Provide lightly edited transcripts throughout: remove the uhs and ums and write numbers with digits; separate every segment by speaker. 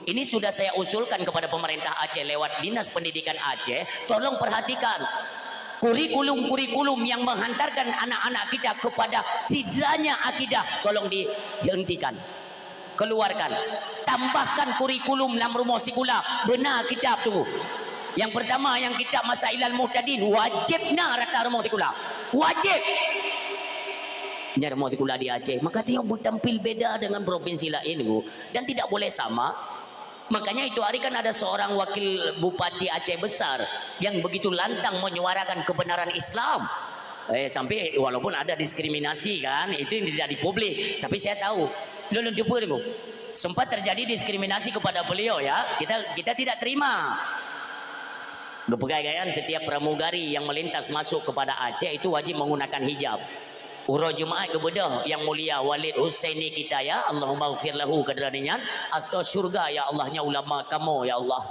Speaker 1: Ini sudah saya usulkan kepada pemerintah Aceh lewat Dinas Pendidikan Aceh, tolong perhatikan kurikulum-kurikulum yang menghantarkan anak-anak kita kepada cidranya akidah, tolong dihentikan, keluarkan, tambahkan kurikulum dalam rumah sekolah. Benar kitab tu. Yang pertama, yang kitab Masailal Muhtadin, wajibnya rata rumah sekolah, wajib rumah sekolah di Aceh. Maka dia tampil beda dengan provinsi lain bu, dan tidak boleh sama. Makanya itu hari kan ada seorang wakil bupati Aceh besar yang begitu lantang menyuarakan kebenaran Islam. Sampai walaupun ada diskriminasi kan, itu yang tidak dipublik, tapi saya tahu sempat terjadi diskriminasi kepada beliau ya. Kita tidak terima. Berpegangan setiap pramugari yang melintas masuk kepada Aceh itu wajib menggunakan hijab. Urah Jumaat kebedah yang mulia Walid Husaini kita ya, Allahumma ghfir lahu kadraninya asal syurga ya Allahnya ulama kamu ya Allah.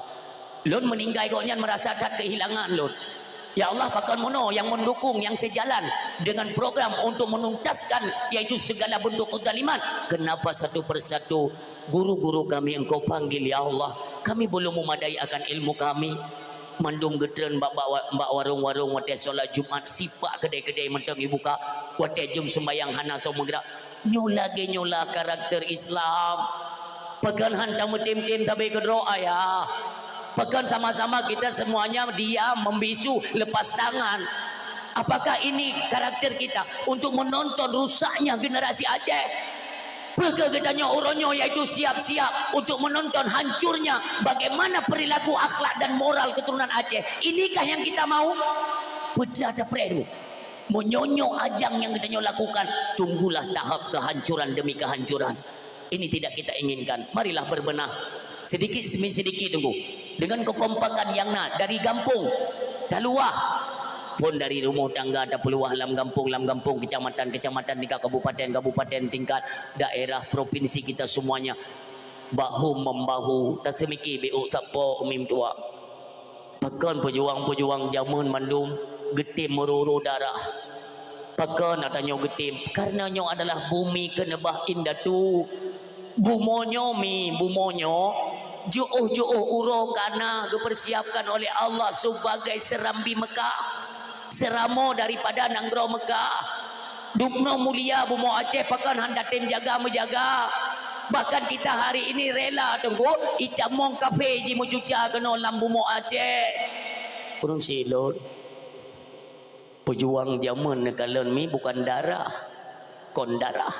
Speaker 1: Lun meninggal koknya merasa tak kehilangan lun. Ya Allah pakan mono yang mendukung, yang sejalan dengan program untuk menuntaskan yaitu segala bentuk kezaliman. Kenapa satu persatu guru-guru kami engkau panggil ya Allah, kami belum memadai akan ilmu kami. Mandum getren mbak warung-warung wate solat Jumat, sifat kedai-kedai mentang dibuka wate jum sembayang hana so menggerak nyola karakter Islam. Pekan hantam tim-tim tapi kedroa ya. Pekan sama-sama kita semuanya diam, membisu, lepas tangan. Apakah ini karakter kita untuk menonton rusaknya generasi Aceh? Maka katanya orangnya yaitu siap-siap untuk menonton hancurnya bagaimana perilaku akhlak dan moral keturunan Aceh. Inikah yang kita mau? Berada predu menyonyok ajang yang kita lakukan. Tunggulah tahap kehancuran demi kehancuran. Ini tidak kita inginkan. Marilah berbenah sedikit demi sedikit tunggu dengan kekompakan yang dari kampung Taluah pun dari rumah tangga ada peluang dalam kampung, kecamatan, tingkat kabupaten, tingkat daerah, provinsi kita semuanya bahu membahu tak semiki bu tapo umim tua. Pekan pejuang zaman mandum getim meruru darah. Pekan atanya getim karenanya adalah bumi kenebah indah tu. Bumonyo juuh uro kana dipersiapkan oleh Allah sebagai serambi Mekah. Seramo daripada nanggro Mekah. Dupno mulia bumo Aceh pakan handa tim jaga menjaga. Bahkan kita hari ini rela tunggu icamong kafe ji mucuca kena lam bumo Aceh. Kurang silot. Pejuang zaman kalian mi bukan darah, kon darah.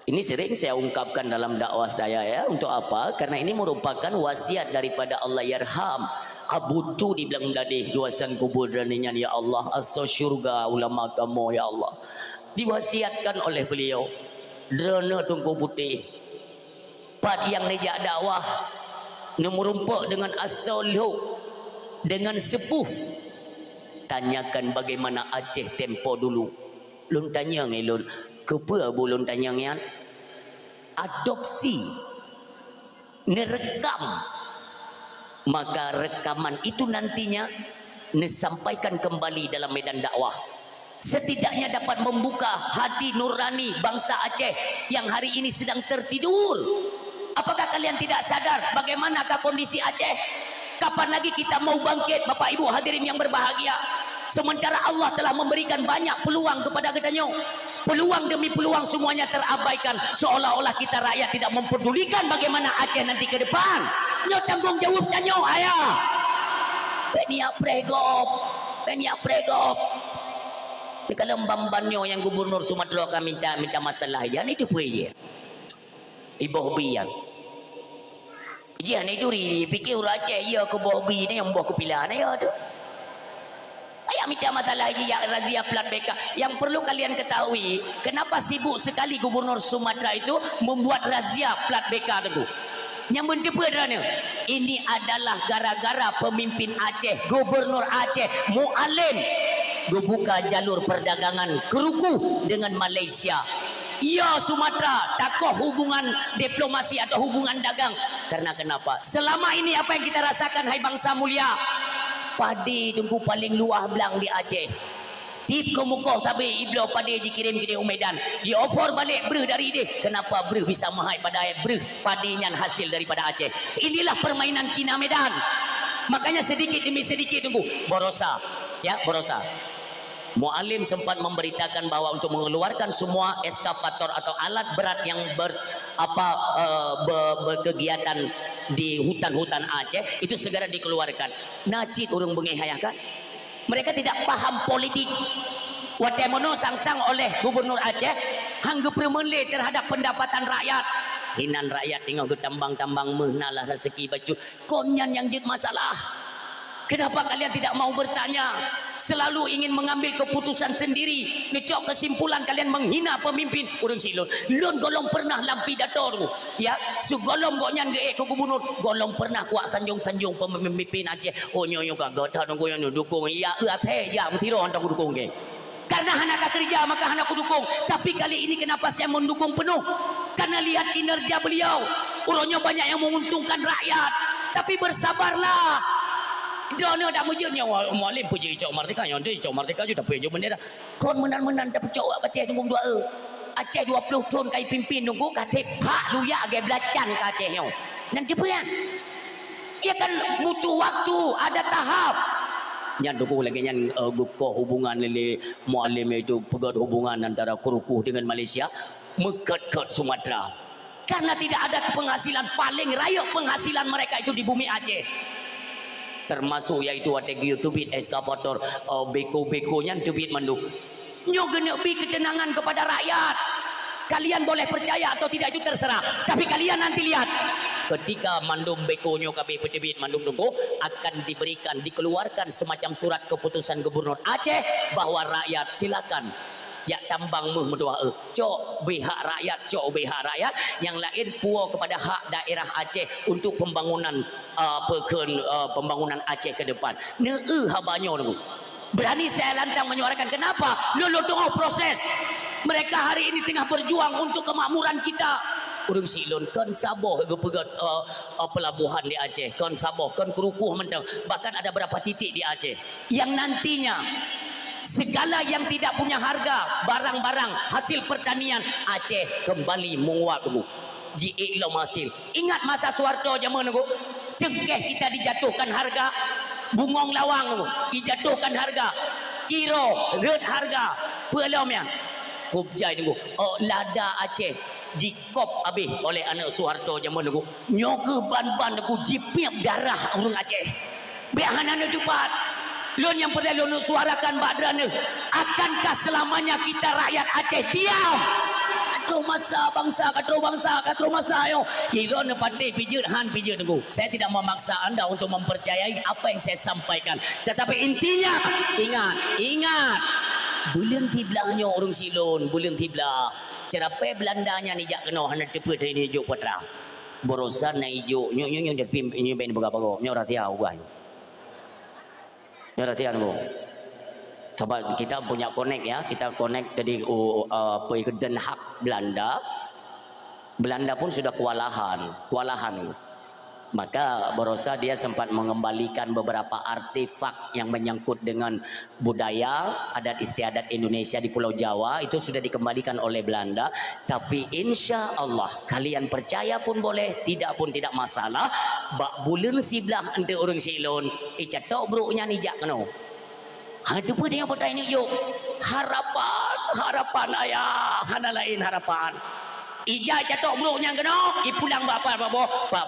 Speaker 1: Ini sering saya ungkapkan dalam dakwah saya ya. Untuk apa? Karena ini merupakan wasiat daripada Allah yarham. Abu tu dibilang dadih luasan kubur daninya ya Allah, asal syurga ulama kamu ya Allah. Diwasiatkan oleh beliau. Drana tungku putih. Pad yang nejak dakwah nemurumpak dengan asal dengan sepuh. Tanyakan bagaimana Aceh tempo dulu. Lun tanya ngelun. Kepa bolon tanya ngian? Adopsi. Nerekam. Maka rekaman itu nantinya disampaikan kembali dalam medan dakwah. Setidaknya dapat membuka hati nurani bangsa Aceh yang hari ini sedang tertidur. Apakah kalian tidak sadar bagaimanakah kondisi Aceh? Kapan lagi kita mau bangkit, Bapak Ibu hadirin yang berbahagia? Sementara Allah telah memberikan banyak peluang kepada kita. Peluang demi peluang semuanya terabaikan, seolah-olah kita rakyat tidak mempedulikan bagaimana Aceh nanti ke depan. Nyo tanggung jawab nyo ayah. Benia pregop. Ini kalau bambanyo yang gubernur Sumatera kami minta masalah ya itu puye. Ibu hobian. Jian itu pikir Aceh ya ke hobi ni yang buah kepilihan ya tu. Ayah minta masalah lagi yang razia plat BK. Yang perlu kalian ketahui, kenapa sibuk sekali gubernur Sumatera itu membuat razia plat BK itu. Yang menjepernya ini adalah gara-gara pemimpin Aceh, gubernur Aceh, Mualim membuka jalur perdagangan keruku dengan Malaysia. Iya Sumatera takut hubungan diplomasi atau hubungan dagang. Karena kenapa? Selama ini apa yang kita rasakan hai bangsa mulia? Padi tunggu paling luah belang di Aceh. tip ke muka sabi iblo pada dikirim ke dia Medan di offer balik ber dari dia. Kenapa ber bisa mahal pada ayat ber padinya hasil daripada Aceh. Inilah permainan Cina Medan. Makanya sedikit demi sedikit tunggu Borosa ya, Borosa Mualim sempat memberitakan bahwa untuk mengeluarkan semua eskavator atau alat berat yang berkegiatan di hutan-hutan Aceh itu segera dikeluarkan. Nacit urang bengehayakan. Mereka tidak paham politik. Watemono sangsang oleh Gubernur Aceh hangga permenle terhadap pendapatan rakyat. Hinan rakyat tengok ke tambang-tambang mehnalah rezeki baju. Konyan yang jid masalah. Kenapa kalian tidak mau bertanya? Selalu ingin mengambil keputusan sendiri. Ngecok kesimpulan kalian menghina pemimpin. Urang silon. Lon golong pernah lampi dator. Ya, segolong gonyan ge ke gubernur. Golong pernah kuat sanjung-sanjung pemimpin Aceh. Oh nyoyo kagak dah nunggu yang dukung. Ya, athe ya mtiro antang dukung ge. Karena anak kerja maka anak dukung. Tapi kali ini kenapa saya mendukung penuh? Karena lihat kinerja beliau. Urangnya banyak yang menguntungkan rakyat. Tapi bersabarlah. Dono dak mujurnya Mualim puji Cok Merdeka yang dia Cok Merdeka juga tapi jo bendera. Kon menan-menan dak cok Aceh tunggu dua Aceh 20 tahun kai pimpin tunggu kate pak luya ge belacan ka Aceh yo. Dan cepetan. Ia kan butuh waktu, ada tahap. Yang dukung lagi yang buka hubungan lele Mualim itu pegat hubungan antara Kurukuh dengan Malaysia mekat-kat Sumatera. Karena tidak ada penghasilan paling raya penghasilan mereka itu di bumi Aceh. Termasuk yaitu ada tubit eskavator beko-bekonya tubit manduk nyo gena bi ketenangan kepada rakyat. Kalian boleh percaya atau tidak itu terserah, tapi kalian nanti lihat ketika mandum bekonyo kabeh petebit mandum tunggu akan dikeluarkan semacam surat keputusan Gubernur Aceh bahwa rakyat silakan ya tambang meh medua cok behak rakyat, cok behak rakyat yang lain puas kepada hak daerah Aceh untuk pembangunan pembangunan Aceh ke depan. Habanyo nunggu. Berani saya lantang menyuarakan. Kenapa? Lolo tengah proses. Mereka hari ini tengah berjuang untuk kemakmuran kita. Urang silon kan saboh pegat pelabuhan di Aceh, kan saboh, kan Kurukuh mentang. Bahkan ada berapa titik di Aceh yang nantinya segala yang tidak punya harga barang-barang hasil pertanian Aceh kembali menguat dulu. Jiiklo hasil. Ingat masa Soeharto zaman dulu. Cengkeh kita dijatuhkan harga, bungong lawang dijatuhkan harga, kiro red harga, pelomnya kubjai dulu. Lada Aceh dikop habis oleh anak Soeharto zaman dulu. Nyoke ban-ban dulu jipiap darah orang Aceh. Biarkan cepat. Lon yang pernah lon suarakan badrana, akankah selamanya kita rakyat Aceh diam? Katro masa yo. Ilon pandai pijut han pijut tunggu. Saya tidak memaksa Anda untuk mempercayai apa yang saya sampaikan. Tetapi intinya ingat. Bulan tiblahnya orang silon, bulan tiblah. Cerapai Belandanya ni jak kena hana tepe ini juk putra. Borosan na ijo, nyo jadi ini ben baga-baga. Nyo ratia ugah. Ya latihan bu. Coba kita punya connect ya, kita connect dari ke Den Haag Belanda. Belanda pun sudah kewalahan. Maka Borosa dia sempat mengembalikan beberapa artefak yang menyangkut dengan budaya adat istiadat Indonesia di Pulau Jawa itu sudah dikembalikan oleh Belanda. Tapi insya Allah kalian percaya pun boleh, tidak pun tidak masalah. Bak bulan sebelah ante orang silon, icatok broknya nijak keno. Itu pun yang pertanyaan ini yuk. Harapan ayah, hana lain harapan. Ijai catok broknya kena, pulang Pak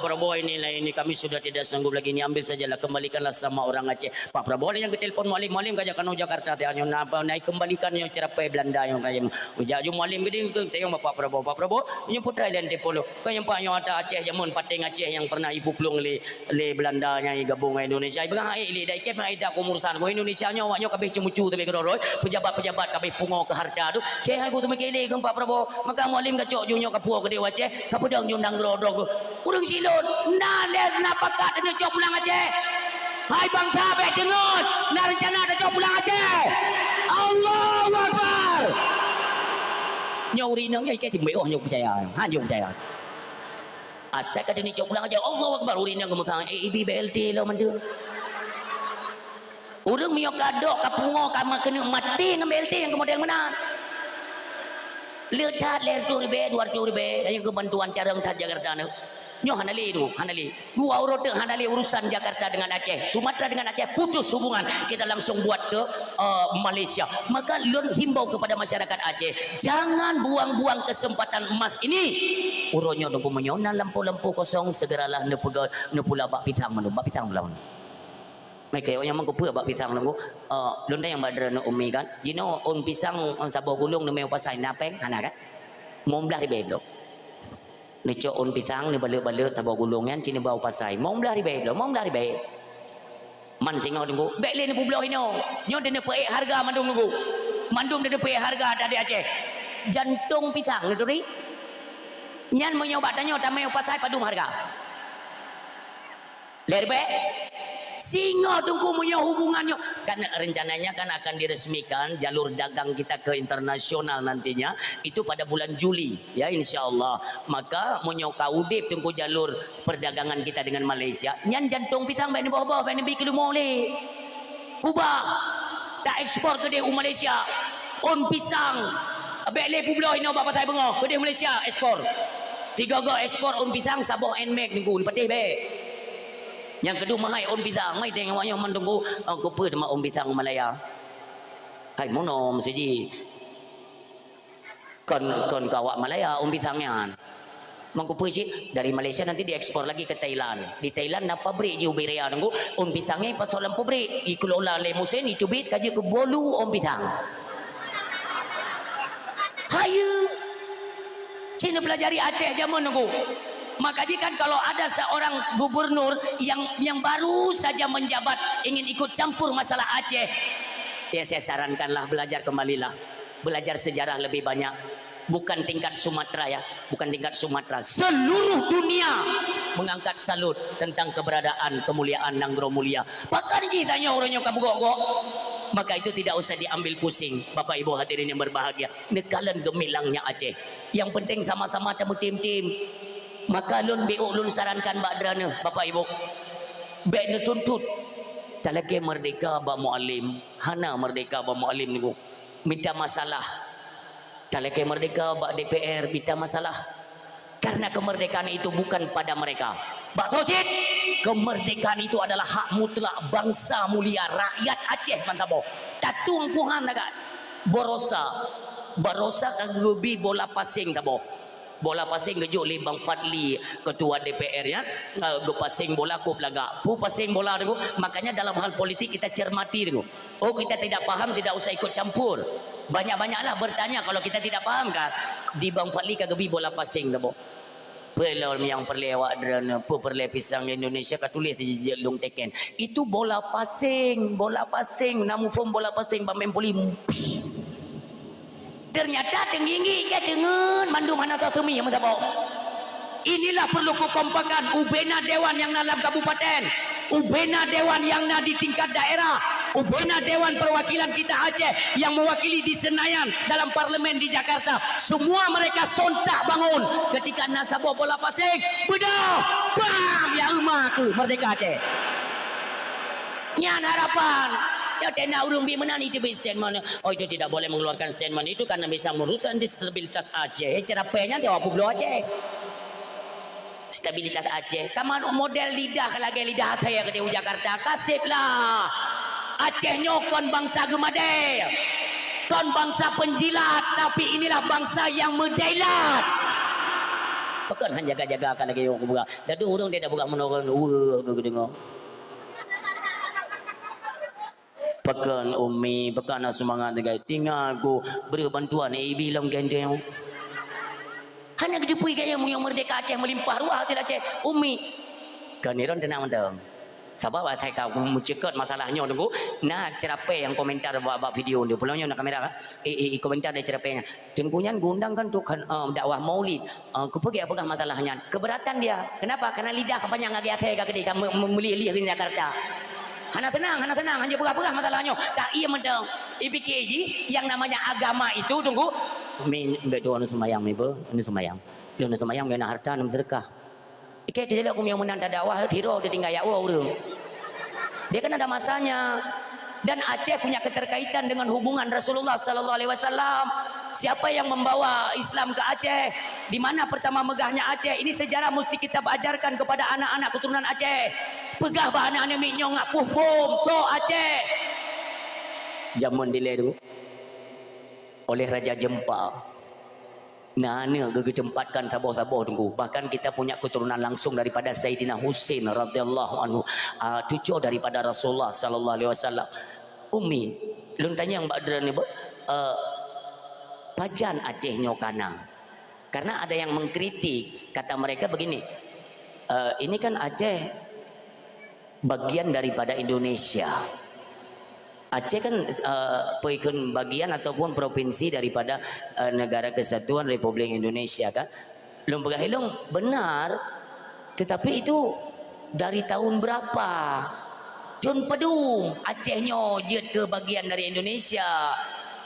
Speaker 1: Prabowo ini kami sudah tidak sanggup lagi, ini ambil sajalah, kembalikanlah sama orang Aceh. Pak Prabowo yang ketelpon Mualim kajak kanu Jakarta tanya napa naik kembalikan yang cerapai Belanda yang kaya ujaju Mualim gede tengok Pak Prabowo ini putra dan tepolo kaya Pak yang ada Aceh jamun pateng Aceh yang pernah ibu plung le Belanda yang gabung Indonesia bengang le dai kep ai dak umurusan ko Indonesia nya waknya kabeh cemucu tapi keroi pejabat kabeh pungo ke harta tu ceh aku tu mekele ke Pak Prabowo maka Mualim kacok junyo kapua ke Dewa Aceh kapedang jundang gerodog urang silon nale napakat ni cok pulang Aceh. Hai bangsa baik dengar, nak rencana ada cok pulang Aceh. Allahu Akbar. Nyuri nang ke timbe oh nyok percaya. Han nyok percaya. Asal kata ni cok pulang Aceh. Allahu Akbar uri nang kemutang EIB BLT lo mandu. Urang mio kadok kapungo kama kena mati ngambil ting ke model mana. Letat ler curibe 200 ribe ayo kebantuan carang tat Jakarta ne. Nyo hanali tu, hanali. Dua urut hanali urusan Jakarta dengan Aceh, Sumatera dengan Aceh putus hubungan. Kita langsung buat ke Malaysia. Maka lun himbau kepada masyarakat Aceh, jangan buang-buang kesempatan emas ini. Uronyo nunggu menyonan lampu-lampu kosong segeralah nepula bak pisang menu, bak pisang belau. Mereka yang mengkupu bak pisang nunggu. Lun yang badra nu umi kan. Jino on pisang sabah gulung nu meu pasai napeng hana kan. Mombelah ribe dok. Ni cok on pisang ni balik-balik tabau gulungan cini bau pasai mau belah ribe lo mau belah ribe man singo nunggu bek le ni bubloh ino nyo dene peik harga mandum nunggu mandum dene peik harga dari Aceh jantung pisang ni tu ri nyan mo nyoba tanyo tamai pasai padum harga le ribe singo tunggu punya hubungannya kan rencananya kan akan diresmikan jalur dagang kita ke internasional nantinya itu pada bulan Juli ya insyaallah maka monyo kaudip tunggu jalur perdagangan kita dengan Malaysia nyan jantung pitang bae ni bawah-bawah bae ni bi kelumo le Kuba tak ekspor ke dia Malaysia on pisang bae le publo ino bapa tai bengo ke dia Malaysia ekspor tiga go ekspor on pisang Sabah and Mac nunggu patih bae. Yang kedua mahai on pisang mai tengok wanyo mendunggu kupu de on pisang Malaya. Hai mono mesti kon kawak Malaya on pisangnya. Mangkupu sih dari Malaysia nanti diekspor lagi ke Thailand. Di Thailand na pabrik je uberia nunggu on pisangnya pasolan pabrik ikelola lemusen dicubit kaji ke bolu on pisang. Hayu. Cina pelajari Aceh zaman nunggu. Maka jika kalau ada seorang gubernur yang baru saja menjabat ingin ikut campur masalah Aceh, ya saya sarankanlah belajar kembalilah, belajar sejarah lebih banyak. Bukan tingkat Sumatera ya, bukan tingkat Sumatera, seluruh dunia mengangkat salut tentang keberadaan kemuliaan Nanggro Mulia. Bahkan kitanya orangnya kabugok-gok. Maka itu tidak usah diambil pusing, Bapak Ibu hadirin yang berbahagia. Nekalan gemilangnya Aceh. Yang penting sama-sama temu tim-tim. Maka lun biuk lun sarankan badrana Bapak Ibu bek ne tuntut talake merdeka ba muallim hana merdeka ba muallim niku minta masalah talake merdeka ba DPR minta masalah karena kemerdekaan itu bukan pada mereka Pak Tocit kemerdekaan itu adalah hak mutlak bangsa mulia rakyat Aceh mantabo tatung puhan agak barosa kagebi bola pasing tabo bola pasing gejuk li Bang Fadli ketua DPR ya go pasing bola ku pelaga pu pasing bola tu makanya dalam hal politik kita cermati tu oh kita tidak paham tidak usah ikut campur banyak-banyaklah bertanya kalau kita tidak paham kan di Bang Fadli kagebi bola pasing tu pelor yang perlewat drana pu perle pisang Indonesia ka tulis di jelung teken itu bola pasing namu form bola pasing bamem polim ternyata tinggi ke dengan mandum hana semi yang mensabok inilah perlu kekompakan ubena dewan yang dalam kabupaten ubena dewan yang di tingkat daerah ubena dewan perwakilan kita Aceh yang mewakili di Senayan dalam parlemen di Jakarta semua mereka sontak bangun ketika nasabok bola pasing bedah bam ya umaku merdeka Aceh nyan harapan ya tena urung bi menan itu statement oh itu tidak boleh mengeluarkan statement itu karena bisa merusak stabilitas Aceh cerapenya dia publo Aceh stabilitas Aceh kaman model lidah lagi lidah saya ke Jakarta kasihlah Aceh nyokon bangsa gemade kon bangsa penjilat tapi inilah bangsa yang merdailat bukan hanya jaga-jaga kan lagi aku buka dadu urung dia dah buka menorong aku dengar pekan umi pekan semangat dengan tinggal aku beri bantuan bilang gendeng hanya kejupui kaya yang merdeka Aceh melimpah ruah hati Aceh umi kan iron tenang mendem sebab saya kau mencekut masalahnya tunggu nah cerape yang komentar buat video dia pulangnya nak kamera komentar dari cerapenya tunggunya gundang kan tuh dakwah maulid aku pergi apakah masalahnya keberatan dia kenapa karena lidah kepanjang lagi Aceh kagak memilih di Jakarta hana tenang hanya berapa masalahnya tak iya mendang IPKJ yang namanya agama itu tunggu betul anu semayang anu semayang gana harta anu sedekah ikai tidak aku yang menanda dakwah tiro dia tinggal ya urang dia kan ada masanya Dan Aceh punya keterkaitan dengan hubungan Rasulullah sallallahu alaihi wasallam. Siapa yang membawa Islam ke Aceh? Di mana pertama megahnya Aceh? Ini sejarah mesti kita ajarkan kepada anak-anak keturunan Aceh. Pegah bah anak-anak minyong ngak puhum so Aceh. Zaman dile tu oleh Raja Jempa. Nana gege tempatkan sabar-sabar tunggu. Bahkan kita punya keturunan langsung daripada Sayyidina Husain radhiyallahu anhu, cucu daripada Rasulullah sallallahu alaihi wasallam. Umi, lun tanya yang Mbak Dran ni, pajan Aceh nyokana. Karena ada yang mengkritik, kata mereka begini, ini kan Aceh bagian daripada Indonesia. Aceh kan pekun bagian ataupun provinsi daripada Negara Kesatuan Republik Indonesia kan. Belum hilung benar, tetapi itu dari tahun berapa? John Pedung Acehnya jet ke bagian dari Indonesia.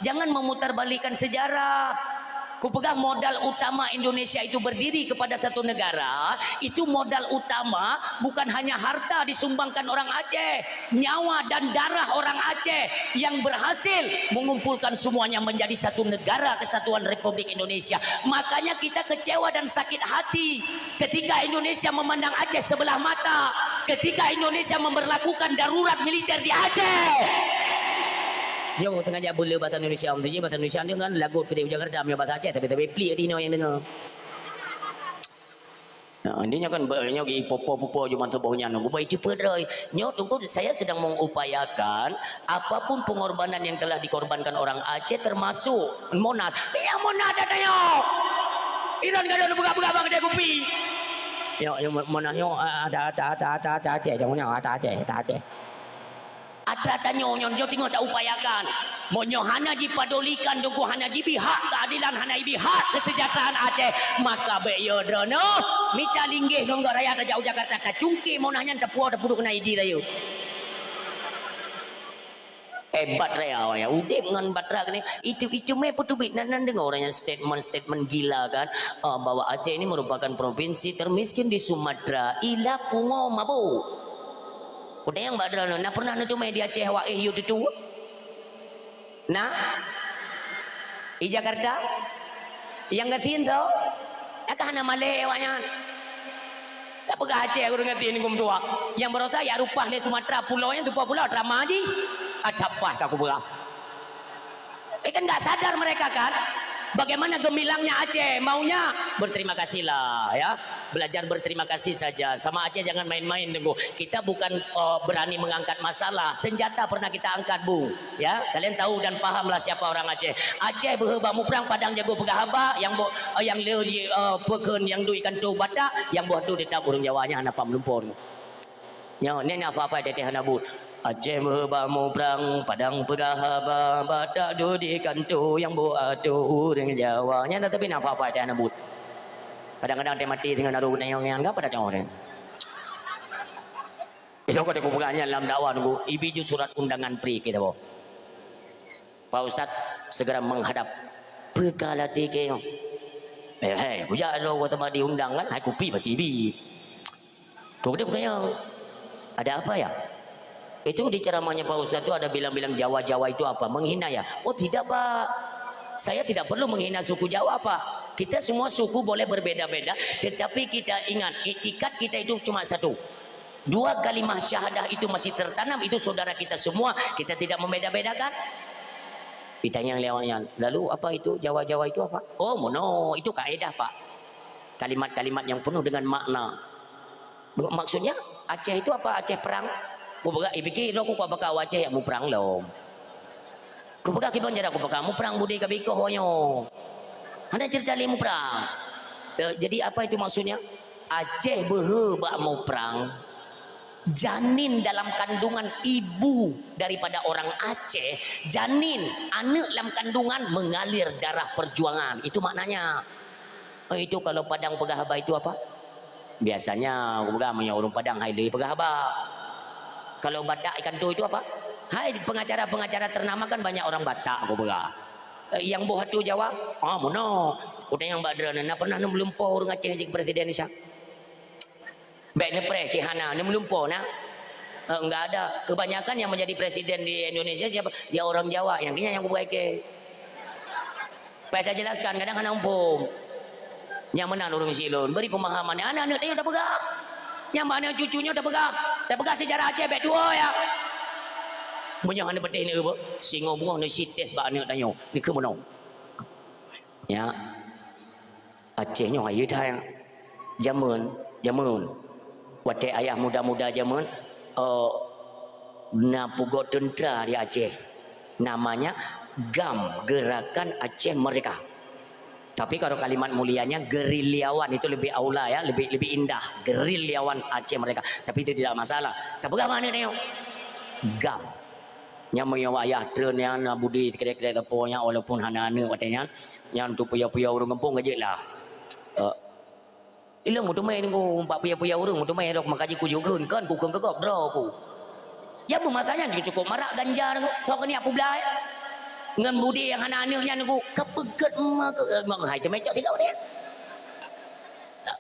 Speaker 1: Jangan memutarbalikkan sejarah. Ku pegang modal utama Indonesia itu berdiri kepada satu negara. Itu modal utama bukan hanya harta disumbangkan orang Aceh, nyawa dan darah orang Aceh yang berhasil mengumpulkan semuanya menjadi satu negara kesatuan Republik Indonesia. Makanya kita kecewa dan sakit hati ketika Indonesia memandang Aceh sebelah mata, ketika Indonesia memberlakukan darurat militer di Aceh. Dia tengah jawab boleh bahasa Indonesia. Maksudnya bahasa Indonesia dia kan lagu ke Jakarta punya bahasa Aceh, tapi pelik dino yang dengar. Nah, intinya kan banyak popo-popo cuma sebuahnya nunggu baik cepat rai. Nyo tunggu, saya sedang mengupayakan apapun pengorbanan yang telah dikorbankan orang Aceh termasuk Monas. Yang Monas ada nyo. Iran gak ada buka-buka bang kedai kopi. Yo Monas yo ada Aceh, jangan ada Aceh. Ada tanyo tinggal tak upayakan. Monyo hana dipadolikan duku hana dibihak keadilan hana dibihak kesejahteraan Aceh. Maka beyo drono mita linggih nonggo raya Raja Jakarta kacungki monahnya tepua tepuduk kena idi rayu. Hebat raya ya. Udah dengan batra ni itu me putubit nan dengar orangnya statement gila kan, bahwa Aceh ini merupakan provinsi termiskin di Sumatera. Ila pungo mabu. Udah yang badran nak pernah nanti media Aceh wa you tu nah di Jakarta yang ngatin tu akan hana Malay awaknya tak pegah Aceh aku ngatin kum tua yang berosa ya rupah di Sumatera pulaunya tu pulau drama aja acapah aku berah kan nggak sadar mereka kan bagaimana gemilangnya Aceh, maunya berterima kasihlah ya, belajar berterima kasih saja sama Aceh, jangan main-main tunggu. Kita bukan berani mengangkat masalah, senjata pernah kita angkat bu, ya kalian tahu dan pahamlah siapa orang Aceh. Aceh berheba muprang padang jago pegahaba yang leri peken yang du ikan tu batak yang buat tu tetap urang Jawanya apa melumpur. Ya ni apa-apa teteh hanabu. Aceh berbamu perang padang pegahaba batak dudi kantu yang buat tu urang Jawanya tetapi nak apa-apa dia nak but. Kadang-kadang dia mati dengan naruh yang apa dah orang. Itu kau tengok bukannya dalam dakwah nunggu ibiju surat undangan pri kita boh. Pak Ustaz segera menghadap perkala tiga. Hei, puja lo kau tempat diundang kan? Hai kopi pasti ibi. Tu dia punya ada apa ya? Itu di ceramahnya Pak Ustaz itu ada bilang-bilang Jawa itu apa? Menghina ya? Oh tidak Pak, saya tidak perlu menghina suku Jawa Pak. Kita semua suku boleh berbeda-beda, tetapi kita ingat itikat kita itu cuma satu. Dua kalimah syahadah itu masih tertanam, itu saudara kita semua, kita tidak membeda-bedakan. Ditanya yang lewatnya, lalu apa itu Jawa-Jawa itu apa? Oh mono, itu kaedah Pak. Kalimat-kalimat yang penuh dengan makna. Maksudnya Aceh itu apa? Aceh perang? Ku baga ibiki lo ku bakal Aceh yang mu perang lo. Ku baga kibon jara ku bakal mu perang budi kabiko honyo. Ada cerita limu perang. Jadi apa itu maksudnya? Aceh berhebak mau perang. Janin dalam kandungan ibu daripada orang Aceh, janin anak dalam kandungan mengalir darah perjuangan. Itu maknanya. Itu kalau padang pegahaba itu apa? Biasanya orang orang padang hai deui pegahaba. Kalau Batak ikan tu itu apa? Hai pengacara-pengacara ternama kan banyak orang Batak aku pegah. Yang buah tu Jawa, mono. Udah yang Badran na pernah nem lumpur orang Aceh jadi presiden Indonesia. Baik ne pres Cihana nem lumpur na. Enggak ada. Kebanyakan yang menjadi presiden di Indonesia siapa? Dia orang Jawa. Yang dia yang kubuai ke. Pada jelaskan kadang-kadang umpum. Yang mana orang silun beri pemahaman. Anak-anak dia udah pegang. Yang mana cucunya udah pegang. Dah pegang sejarah Aceh baik tua ya. Punya anak petih ni apa? Singo bunga ni sites ba anak tanya. Ni ke mana? Ya. Acehnya ayo dah. Jamun. Wadah ayah muda-muda jamun. Napugo tentera di Aceh. Namanya GAM, Gerakan Aceh Merdeka. Tapi kalau kalimat mulianya gerilyawan itu lebih aula ya, lebih indah. Gerilyawan Aceh Merdeka. Tapi itu tidak masalah. Tapi mana ni? GAM. Yang menyawa ayah tren yang budi kedai-kedai teponya walaupun hana-hana katanya yang tu puya-puya urang kampung aja lah. Ilang mo tumay ni ko pak puya-puya urang mo tumay dok makaji ku juga kan ku kegok draw ku. Ya masanya cukup marak ganja ko. So kani aku belai. Ngan budi yang hana-hana nya ku kepeget mak hai tu mecak tidak dia.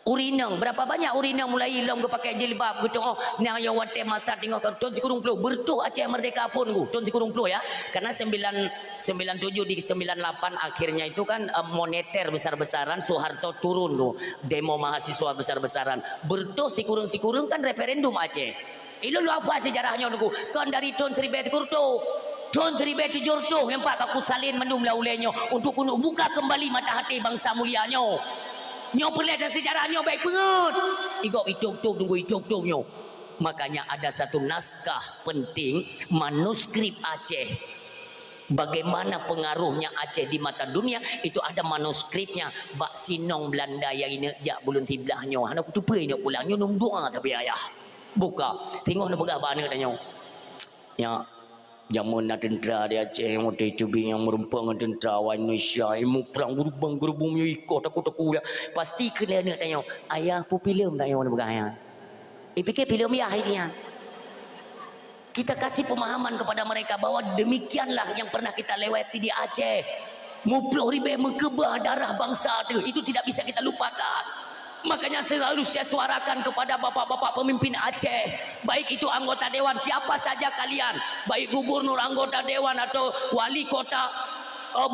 Speaker 1: Urinang berapa banyak urinang mulai hilang ke pakai jilbab gitu oh nah yang wate masa tengok ton si kurung puluh bertuh Aceh Merdeka phone ku ton si kurung puluh ya karena 97 di 98 akhirnya itu kan moneter besar-besaran Soeharto turun tuh demo mahasiswa besar-besaran bertuh si kurung kan referendum Aceh itu lu apa sejarahnya niku kan dari ton 1900 Tahun 1700 yang pak aku salin mendum laulenya untuk kuno buka kembali mata hati bangsa mulianya. Nyo perlihat sejarahnya baik banget. Igok hidup-hidup tunggu hidup-hidup nyo. Makanya ada satu naskah penting manuskrip Aceh. Bagaimana pengaruhnya Aceh di mata dunia itu ada manuskripnya. Bak Sinong Belanda yang ini jak bulun tiblahnya. Anak aku tupai nak pulang nyo nung doa tapi ayah. Buka. Tengok nak pegang bana tanya. Ya jamun nak tentera di Aceh yang ada cubi yang merumpang tentera Indonesia ilmu perang gerubang ikut takut ya pasti kena nak tanya ayah pu filem tanya nak pegang ayah fikir filem ya akhirnya kita kasih pemahaman kepada mereka bahwa demikianlah yang pernah kita lewati di Aceh muploh ribe mengkebah darah bangsa itu tidak bisa kita lupakan. Makanya selalu saya suarakan kepada bapak-bapak pemimpin Aceh, baik itu anggota dewan siapa saja kalian, baik gubernur, anggota dewan atau wali kota,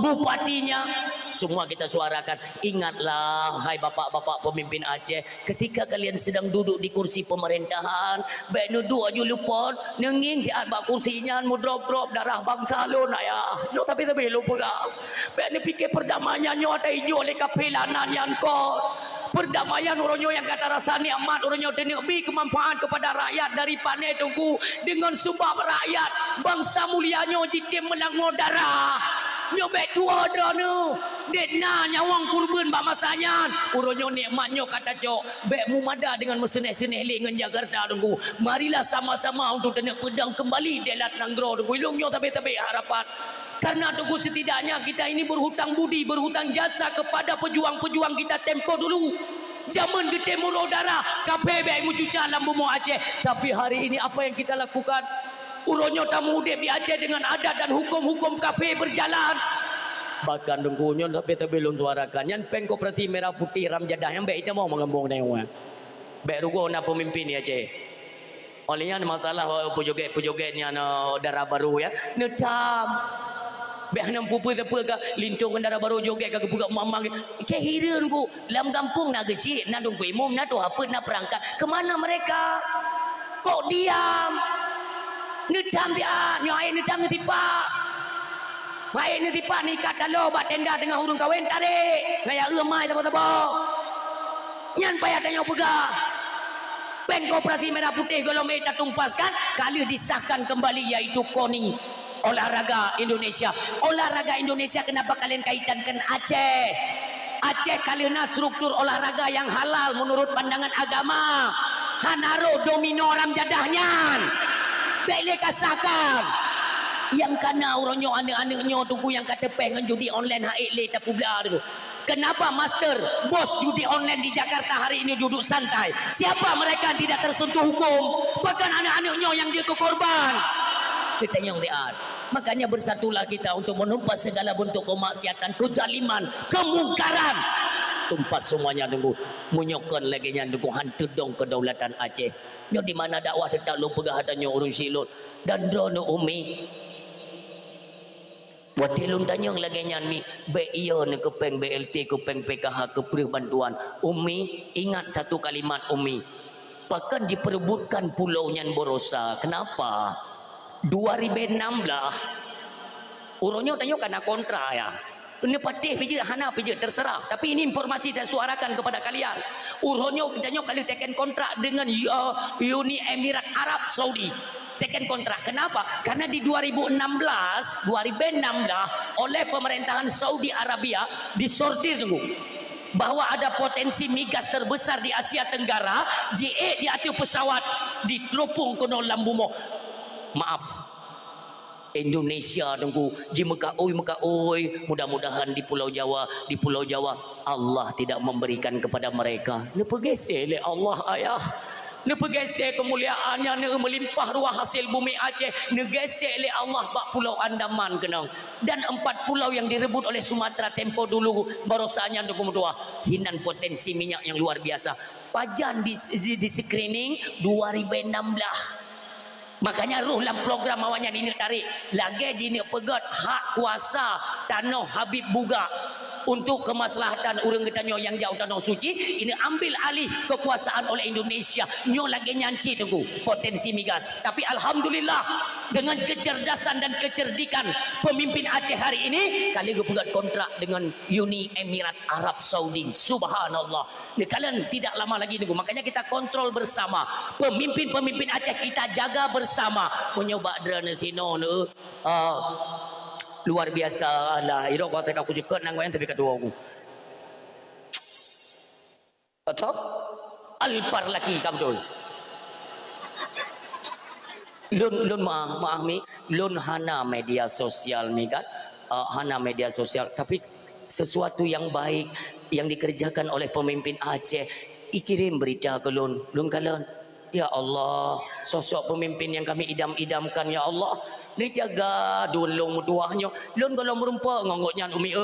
Speaker 1: bupatinya, semua kita suarakan. Ingatlah, hai bapak-bapak pemimpin Aceh, ketika kalian sedang duduk di kursi pemerintahan, baik duduk aja lupa, nenging di atas kursinya, mau drop darah bangsa lo nak ya. No tapi lupa kau. Baik ni fikir perdamaian nyo ada hijau oleh kapilanan yang kau. Perdamaian uronyo yang kata rasa nikmat uronyo tenekbi kemanfaat kepada rakyat dari panai tunggu dengan sebab rakyat bangsa mulianya jitim menanggo darah nyobek tua drone dekna nyawang kurban ba masanya uronyo nikmatnya kata cok bek mumada dengan meseneh-seneh dengan Jakarta tunggu marilah sama-sama untuk tenek pedang kembali delat nanggro tunggu ilungnya tapi harapan karena tunggu setidaknya kita ini berhutang budi, berhutang jasa kepada pejuang-pejuang kita tempo dulu. Zaman di Timur Udara, KPB mucuca lambumu Aceh. Tapi hari ini apa yang kita lakukan? Uronyo tamu di Aceh dengan adat dan hukum-hukum kafe berjalan. Bahkan tunggunya tapi belum suarakan. Yang peng koperasi merah putih Ramjadah yang baik itu mau mengembung dengan baik rugo na pemimpin di Aceh. Olehnya masalah pujoget-pujogetnya darah baru ya. Nedam. Beh nam pupu apa ka lintung kendara baru joget ka buka mamang ke hireun ku lam kampung nak gesi nak dong imum nak tu apa nak perangkat ke mana mereka kok diam nedam dia nyai nedam tipa mai ni tipa ni kat dalo bat tenda tengah hurung kawin tarik gaya remai tabo-tabo nyan payah tanya pegang pen koperasi merah putih golong kita tumpaskan kali disahkan kembali yaitu KONI olahraga Indonesia. Olahraga Indonesia kenapa kalian kaitkan Aceh? Aceh kalian struktur olahraga yang halal menurut pandangan agama. Hanaro domino alam jadahnya. Bele kasahkan. Yang kana uronyo ane-anenyo tunggu yang kata pengen judi online haile tak pula tu. Kenapa master bos judi online di Jakarta hari ini duduk santai? Siapa mereka yang tidak tersentuh hukum? Bahkan anak-anaknya yang jadi korban. Kita yang lihat. Makanya bersatulah kita untuk menumpas segala bentuk kemaksiatan, kezaliman, kemungkaran. tumpas semuanya tunggu munyokan lagi nya tunggu hantu dong kedaulatan Aceh nyo di mana dakwah tetap lu pegah adanya urung silut dan drono umi watilun tanyang lagi nya mi be iyo ne kepeng BLT kepeng PKH keperih bantuan umi ingat satu kalimat umi bahkan diperebutkan pulau Nyan Borosa kenapa 2016 uronyo tanyo karena kontra ya ini patih pijak hana pijak terserah tapi ini informasi saya suarakan kepada kalian uronyo tanyo kali teken kontrak dengan Uni Emirat Arab Saudi teken kontrak kenapa karena di 2016 oleh pemerintahan Saudi Arabia disortir tunggu bahwa ada potensi migas terbesar di Asia Tenggara JE diatur pesawat di Teropong Kono Lambumo maaf Indonesia tunggu di Mekah oi mudah-mudahan di Pulau Jawa Allah tidak memberikan kepada mereka ne pegese le Allah ayah ne pegese kemuliaannya ne melimpah ruah hasil bumi Aceh ne gese le Allah bak Pulau Andaman kenang dan 4 pulau yang direbut oleh Sumatera tempo dulu barosanya tunggu tua hinan potensi minyak yang luar biasa pajan di screening 2016 makanya ruh dalam program awaknya dini tarik lagi dini pegat hak kuasa tanah Habib Buga untuk kemaslahatan urang getanyo yang jauh tanah suci ini ambil alih kekuasaan oleh Indonesia nyo lagi nyanci tunggu potensi migas tapi alhamdulillah dengan kecerdasan dan kecerdikan pemimpin Aceh hari ini kali gue pegat kontrak dengan Uni Emirat Arab Saudi subhanallah ini kalian tidak lama lagi tunggu makanya kita kontrol bersama pemimpin-pemimpin Aceh kita jaga bersama menyoba drone sino luar biasa lah iro kata aku juga nang yang tapi kedua aku atau alpar lagi kamu tuh lun maaf mi lun hana media sosial mi kan hana media sosial tapi sesuatu yang baik yang dikerjakan oleh pemimpin Aceh ikirim berita ke lun kalian ya Allah sosok pemimpin yang kami idam-idamkan ya Allah ni jaga dulung mutuahnya lun kalau merumpa ngongoknya umi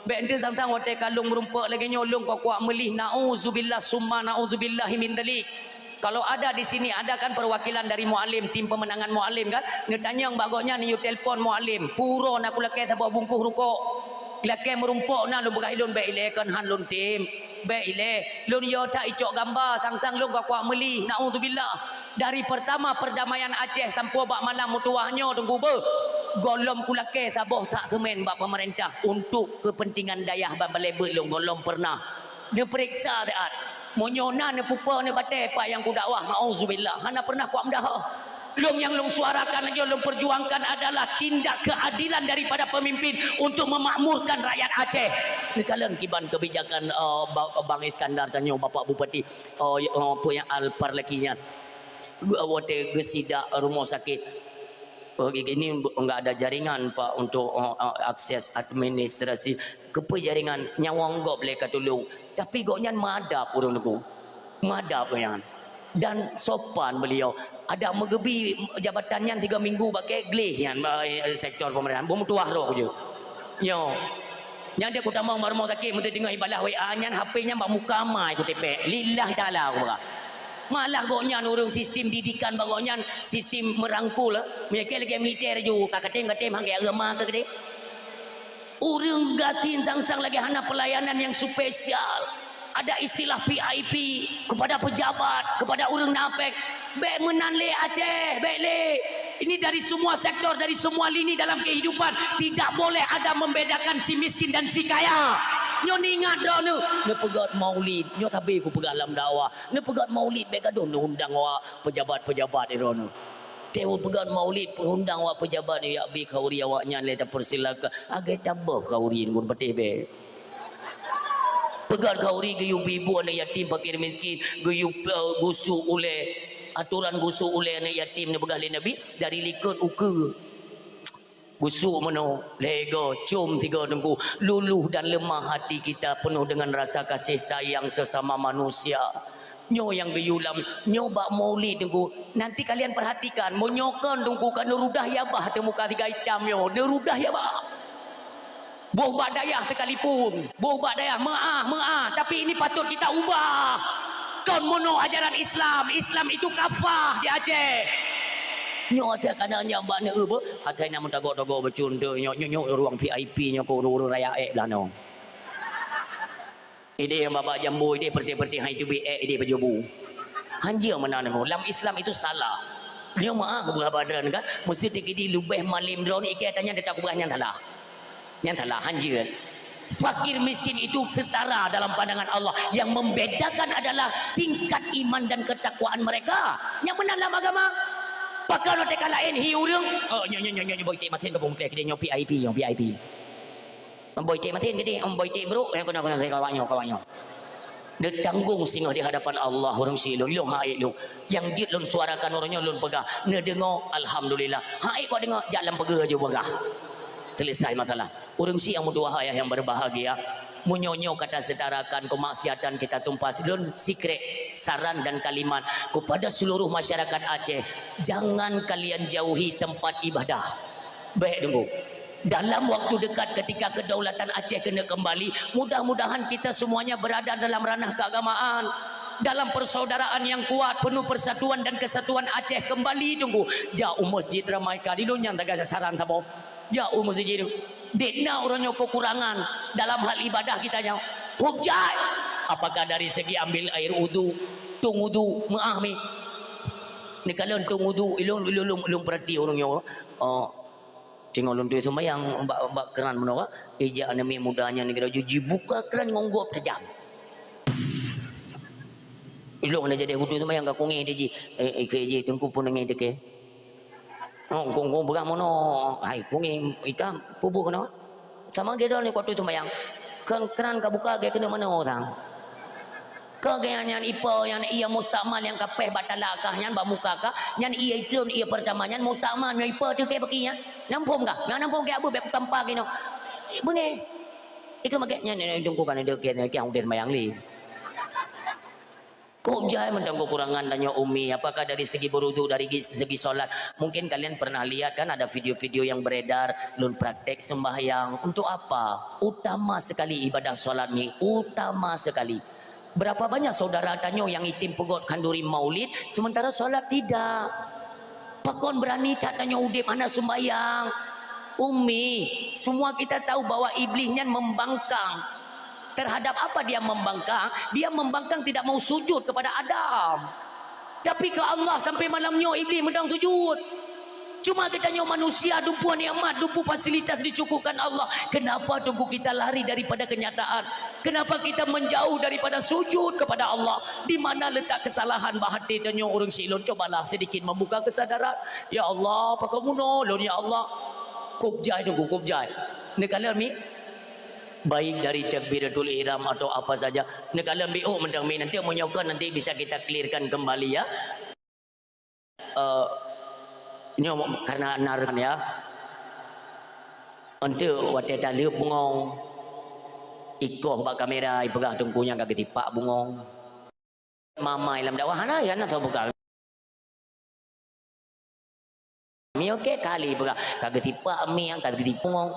Speaker 1: bende tentang wate kalung merumpa lagi nyolong kau kuat melih nauzubillah summa nauzubillahi min dalik kalau ada di sini ada kan perwakilan dari mualim tim pemenangan mualim kan ngetanya yang bagoknya ni telefon mualim puro nak laki sabah bungkuh rukuk laki merumpuk na lu begai lun baik ile kan han lun tim baik ile lun yo tak icok gambar sang-sang lun kau kuat melih nauzubillah dari pertama perdamaian Aceh sampai bak malam mutuahnya tunggu ber golom kulake sabah tak semen bak pemerintah untuk kepentingan dayah bak belebel long golom pernah dia periksa taat monyona ne pupa ne batai pak yang ku dakwah nauzubillah hana pernah ku amdah long yang long suarakan lagi long perjuangkan adalah tindak keadilan daripada pemimpin untuk memakmurkan rakyat Aceh ni kalian kiban kebijakan Bang Iskandar tanya Bapak Bupati punya Alpar lakinya wate gesida rumah sakit ini enggak ada jaringan Pak untuk akses administrasi kepe jaringan nyawang gok boleh katulung tapi goknya madap urang tu madap yang dan sopan beliau ada megebi jabatannya 3 minggu pakai gleh yang sektor pemerintahan bom tuah roh je yo yang dia utama marmo sakit mesti tengok ibadah WA nya HP-nya mbak muka mai ku tepek lillah taala aku malah goknya urung sistem didikan bagoknya sistem merangkul mereka lagi militer ju kakatem hang agama ke gede urung gasin sang-sang lagi hana pelayanan yang spesial ada istilah VIP kepada pejabat kepada urang napek baik menan le Aceh baik le ini dari semua sektor dari semua lini dalam kehidupan tidak boleh ada membedakan si miskin dan si kaya nyo ingat dah ne pegat maulid nyo tabe ku pegat dalam dakwah ne pegat maulid bega don undang wa pejabat-pejabat iron teu pegat maulid undang wa pejabat ya bi kauri awaknya le ta persilakan agai tabah kauri ngun betih be pegat kauri geyu ibu anak yatim fakir miskin geyu gusu oleh aturan gusu oleh anak yatim ne begah le nabi dari likut uke busuk mano lego cum 3 tengku luluh dan lemah hati kita penuh dengan rasa kasih sayang sesama manusia nyo yang geyulam nyo bak maulid tengku nanti kalian perhatikan monyokan tengku kan rudah ya bah temu muka 3 hitam yo rudah ya bah Buh badayah sekalipun, buh badayah maah, tapi ini patut kita ubah. Kon mono ajaran Islam, Islam itu kafah di Aceh. Nyo ada kadangnya mbak ne apa? Ada yang mentagok-tagok bercunda, nyo ruang VIP nyo ko urung raya belano. Ide yang bapak jambu, ide perti-perti hai tu ide berjubu. Hanjir mana nengo? Dalam Islam itu salah. Dia maaf belah badan kan, mesti tikidi lubeh malim drone ikat tanya dia tak kubah yang salah. Yang salah hanjir. Fakir miskin itu setara dalam pandangan Allah. Yang membedakan adalah tingkat iman dan ketakwaan mereka. Yang mendalam agama. Pakar no teka lain hiu urang. Oh nyo boy te matin ka bung ke nyo VIP. Boy te matin gede, boy te bro, yang kena kawanyo. Dia tanggung singa di hadapan Allah orang silun lu hai lu. Yang jit lun suarakan orangnya lun pegah. Ne dengar alhamdulillah. Hai kau dengar jalan pegah je pegah. Selesai masalah. Orang si yang dua ayah yang berbahagia. Munyonyo kata setarakan kemaksiatan kita tumpas. Lun secret saran dan kalimat kepada seluruh masyarakat Aceh. Jangan kalian jauhi tempat ibadah. Baik tunggu. Dalam waktu dekat ketika kedaulatan Aceh kena kembali, mudah-mudahan kita semuanya berada dalam ranah keagamaan, dalam persaudaraan yang kuat, penuh persatuan dan kesatuan Aceh kembali tunggu. Jauh masjid ramai kali dunia tak saran sabo. Jauh masjid dekna orangnya kekurangan dalam hal ibadah kita nya. Hujai. Apakah dari segi ambil air wudu, tung wudu, maaf mi. Ni kalau tung wudu, ilung perhati orangnya. Tengok luntu itu yang mbak keran menora ejak anemi mudanya negara juji buka keran ngonggop sejam. Ilong na jadi hutu itu yang gak kungi ji ke tengku pun ngi deke. Oh kong berak mono hai kungi ita pubu kena. Sama gedol ni waktu itu yang keran kabuka ge kena mana orang. Kegayanya ipo yang ia mustamal yang kapeh batalakah yang bamuka kah yang ia itu ia pertama yang mustamal yang ipo tu ke bakinya nampung kah yang nampung ke abu bek tampa gino bunyi iku makanya ni tunggu kan dia ke yang udah mayang li kok jai mendang kekurangan tanya umi apakah dari segi berudu dari segi solat mungkin kalian pernah lihat kan ada video-video yang beredar lun praktek sembahyang untuk apa utama sekali ibadah solat ni utama sekali. Berapa banyak saudara tanya yang itim pegot kanduri maulid sementara solat tidak. Pakon berani tak tanya udip mana sembahyang. Umi, semua kita tahu bahwa iblisnya membangkang. Terhadap apa dia membangkang? Dia membangkang tidak mau sujud kepada Adam. Tapi ke Allah sampai malamnya iblis mendang sujud. Cuma katanya manusia dumpu nikmat, dumpu fasilitas dicukupkan Allah. Kenapa tunggu kita lari daripada kenyataan? Kenapa kita menjauh daripada sujud kepada Allah? Di mana letak kesalahan bahati tanya orang silon? Cobalah sedikit membuka kesadaran. Ya Allah, apa kamu nolong ya Allah? Kubjai tunggu kubjai. Nekala mi baik dari takbiratul ihram atau apa saja. Nekala mi mendang mi nanti menyokan nanti bisa kita clearkan kembali ya. Ini karena naran ya. Untuk waktu tali bungong, ikoh bak kamera, ipegah tungkunya kagak tipak bungong. Mama ilam dakwah hana ya atau bukan? Mi oke kali pegah kagak tipak mi yang kagak tipak bungong.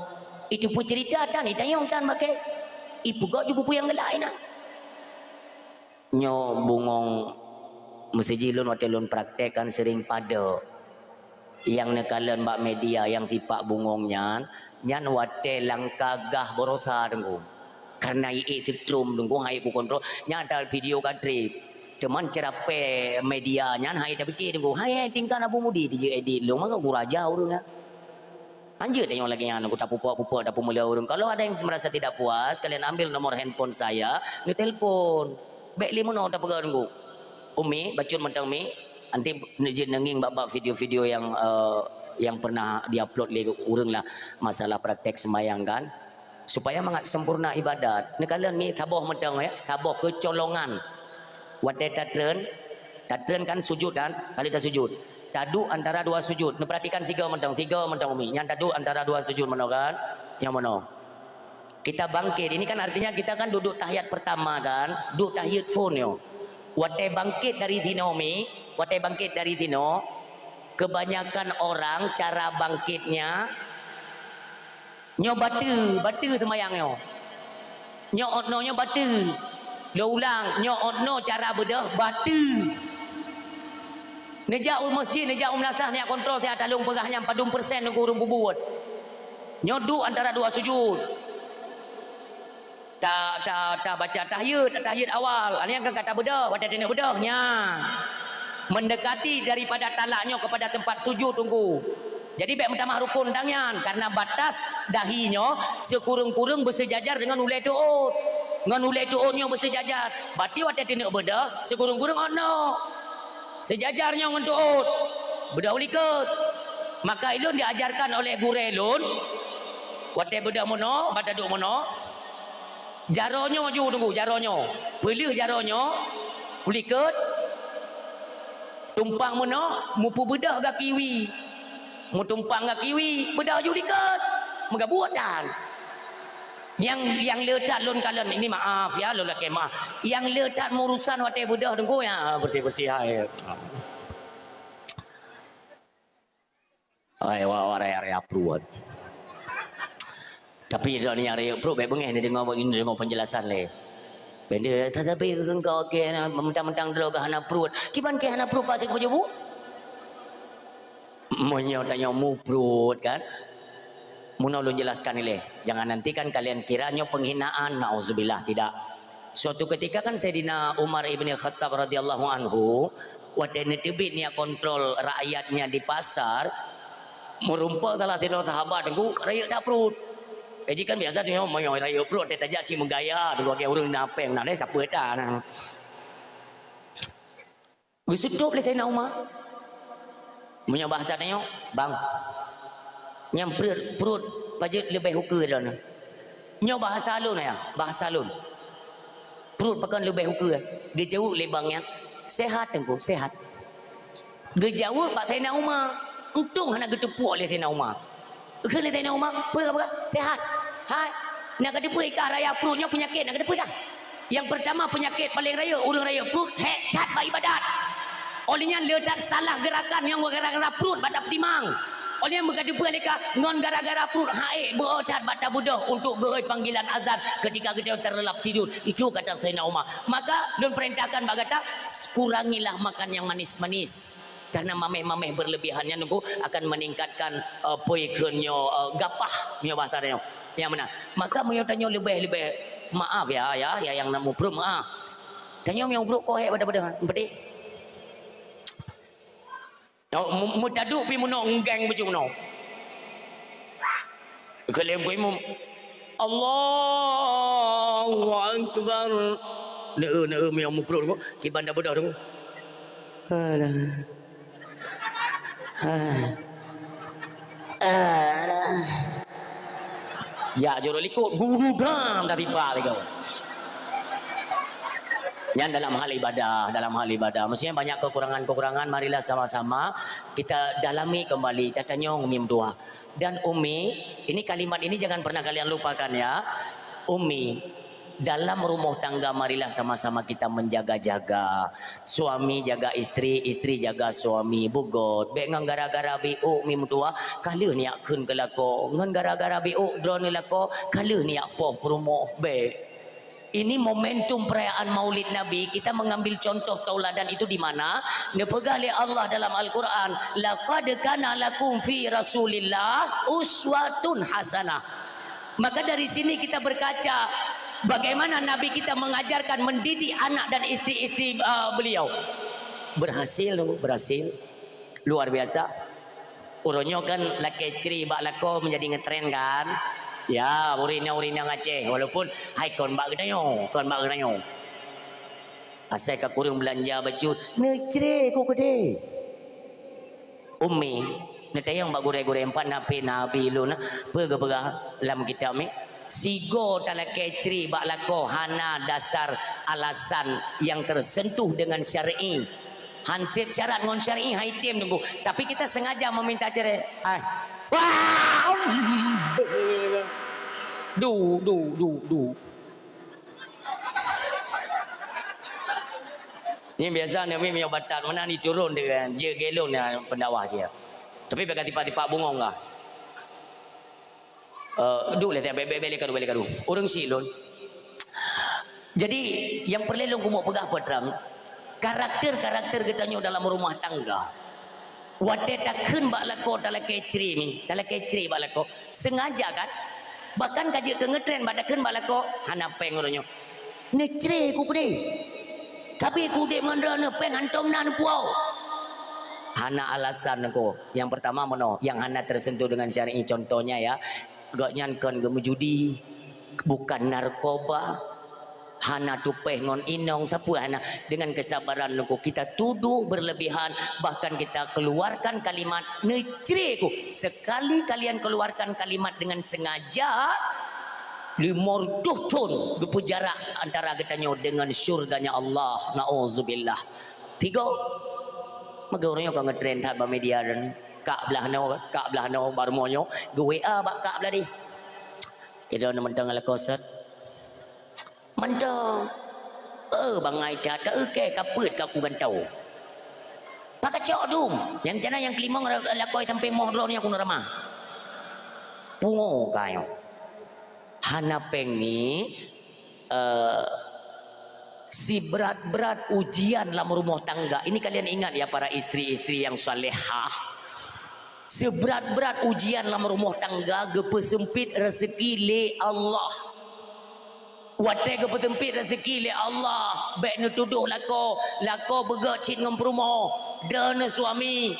Speaker 1: Itu pun cerita dan itu yang tan pakai. Ibu kau juga yang lain. Nyo bungong mesti jilun waktu lun praktek kan sering pada. Yang nekalan mbak media yang tipak bungongnya nyan wate langkagah borosa dengku karena ie setrum dengku hai ku kontrol nyata video kadri cuman cerape media nyan hai tapi ki dengku hai tingkan abu mudi di edit lu maka ku raja urang anjir tengok lagi yang aku tak pupa tak pemula urang kalau ada yang merasa tidak puas kalian ambil nomor handphone saya ni telefon baik limono tak pegang dengku umi bacun mentang mi nanti nenging bab video-video yang pernah diupload oleh orang lah masalah praktek sembahyang kan supaya mangat sempurna ibadat. Nekala ni saboh mentang ya, saboh kecolongan. Wate tatren kan sujud kan, kali dah sujud. Tadu antara dua sujud. Perhatikan tiga mentang umi. Yang tadu antara dua sujud mana kan? Yang mana? Kita bangkit. Ini kan artinya kita kan duduk tahiyat pertama kan, duduk tahiyat phone yo. Wate bangkit dari dino umi. Wate bangkit dari dino kebanyakan orang cara bangkitnya Nyo batu temayangnya. Nyo otno nyo batu. Lo ulang, nyo otno cara bedah batu. Nejak masjid, nejak nasah ni kontrol tiap talung pegahnya 40% nunggu urung bubut. Nyo duk antara dua sujud. Tak baca tahiyat awal. Ini yang kata bedah, pada dia bedahnya. Mendekati daripada talaknya kepada tempat sujud tunggu. Jadi baik minta rukun tangan karena batas dahinya sekurang-kurang bersejajar dengan ulai tuut. Dengan ulai tuutnya bersejajar. Berarti waktu dia bedah sekurang-kurang ono. Sejajarnya dengan tuut. Bedah ulikat. Maka ilun diajarkan oleh guru ilun. Waktu bedah mono, pada duk mono. Jaronyo ju tunggu jaronyo. Pelih jaronyo. Ulikat. Tumpang mono, mupu bedah ke kiwi. Mu tumpang ke kiwi, bedah ju ulikat. Moga buatan. Yang letak lun kalian ini maaf ya lun laki maaf. Yang letak urusan waktu bedah tunggu ya berti-berti hai. Ai warai apruat. Tapi dia ni yang approve baik bengeh ni dengar penjelasan le. Benda tetapi engkau ke mentang-mentang dulu ke hana perut. Kiban ke hana perut patik baju bu? Monyo tanya mu perut kan? Muno lu jelaskan ni le. Jangan nanti kan kalian kiranya penghinaan. Nauzubillah tidak. Suatu ketika kan Sayyidina Umar ibn Khattab radhiyallahu anhu waktu ni tebit ni kontrol rakyatnya di pasar merumpah telah tidak sahabat tengku rakyat tak perut. Jadi kan biasa dia mau raya perut dia tajak si menggaya dulu dia orang napeng nak dia siapa dah nah. Gisutup le Sayyidina Umar. Punya bahasa tanya, bang. Nyam perut pajak lebih hukum dah nah. Nyo bahasa alun ya, bahasa alun. Perut pakan lebih hukum. Dia jauh lebangnya sehat tengku, sehat. Dia jauh Pak Sayyidina Umar. Untung nak ketepuk le Sayyidina Umar. Kena Sayyidina Umar, apa? Sehat. Hai. Nak ketepuk ikan raya perutnya penyakit nak ketepuk ikan. Yang pertama penyakit paling raya, urang raya perut, cat bayi badat. Olehnya letak salah gerakan yang gara-gara perut pada timang. Oleh yang berkata mereka ngon gara-gara perut haik berocat pada budak untuk gerai panggilan azan ketika kita terlelap tidur. Itu kata Sayyidina Umar. Maka don perintahkan berkata kurangilah makan yang manis-manis. Karena mameh-mameh berlebihannya nunggu akan meningkatkan poikennya gapah punya bahasa dia. Yang mana? Maka tanya lebih maaf ya yang nak perut maaf. Tanya yang perut kohek pada berarti mu taduk pi muno nggang baju muno. Kalau mu Allahu akbar. Ne yang mu perut ko kiban dah bedah tu. Alah. Ya joro likut guru dam dah tiba kau. Yang dalam hal ibadah mestinya banyak kekurangan marilah sama-sama kita dalami kembali tatanya Umi Mdua dan Umi ini kalimat ini jangan pernah kalian lupakan ya Umi dalam rumah tangga marilah sama-sama kita menjaga-jaga suami jaga istri jaga suami bugot baik ngan gara-gara biu Umi Mdua kala niakkeun ke lako ngan gara-gara biu drone lako kala niak poh rumah baik. Ini momentum perayaan Maulid Nabi kita mengambil contoh tauladan itu di mana dipegang oleh Allah dalam Al-Quran laqad kana lakum fi Rasulillah uswatun hasanah. Maka dari sini kita berkaca bagaimana Nabi kita mengajarkan mendidik anak dan istri-istri beliau berhasil luar biasa. Uronyo kan laki ceri bak lako menjadi ngetren kan. Ya, urina ngaceh walaupun hai kon bak gedayo. Asal ka kurang belanja baju, necre ku gede. Ummi, netayang bak gure-gure empat nabi luna, pega lam kitab ni. Sigo tala kecri bak lako hana dasar alasan yang tersentuh dengan syar'i. Hansip syarat ngon syar'i hai tim tunggu. Tapi kita sengaja meminta cerai. Hai. Wow. Du. Ini biasa ni mi batan mana ni turun dengan je gelon ni pendawah je. Tapi bagi tipa-tipa bungong kah? Duk lah balik kadu orang silon. Jadi yang perlu aku mau pegah peterang karakter katanya dalam rumah tangga. Wadah takkan bak lako dalam kecri bak lako sengaja kan. Bahkan kaji ke ngetren badakan bak lako hana peng orangnya. Necre ku pede. Tapi ku dek mandra peng hantom nan puau. Hana alasan aku. Yang pertama mono yang hana tersentuh dengan syar'i contohnya ya. Gaknya kan gemujudi bukan narkoba. Hana tupeh ngon inong sapu hana dengan kesabaran nuku kita tuduh berlebihan bahkan kita keluarkan kalimat necreku sekali kalian keluarkan kalimat dengan sengaja limorduh ton berpujara antara katanya dengan syurganya Allah nauzubillah. 3 maka orangnya kau ngetrend tak media dan kak belah no baru monyo gue bak kak belah di kita nak mentang ala koset mentang bangai dah tak ke kaput aku gantau pakai cok dum yang jana yang kelima lakoi sampai mohro ni aku ramah pungo kayo hana pengi si berat-berat ujian dalam rumah tangga ini kalian ingat ya para istri-istri yang salehah seberat-berat ujian dalam rumah tangga gepesempit rezeki le Allah wadah gepesempit rezeki le Allah baik nu tuduh lako begak cit ngam rumah dan suami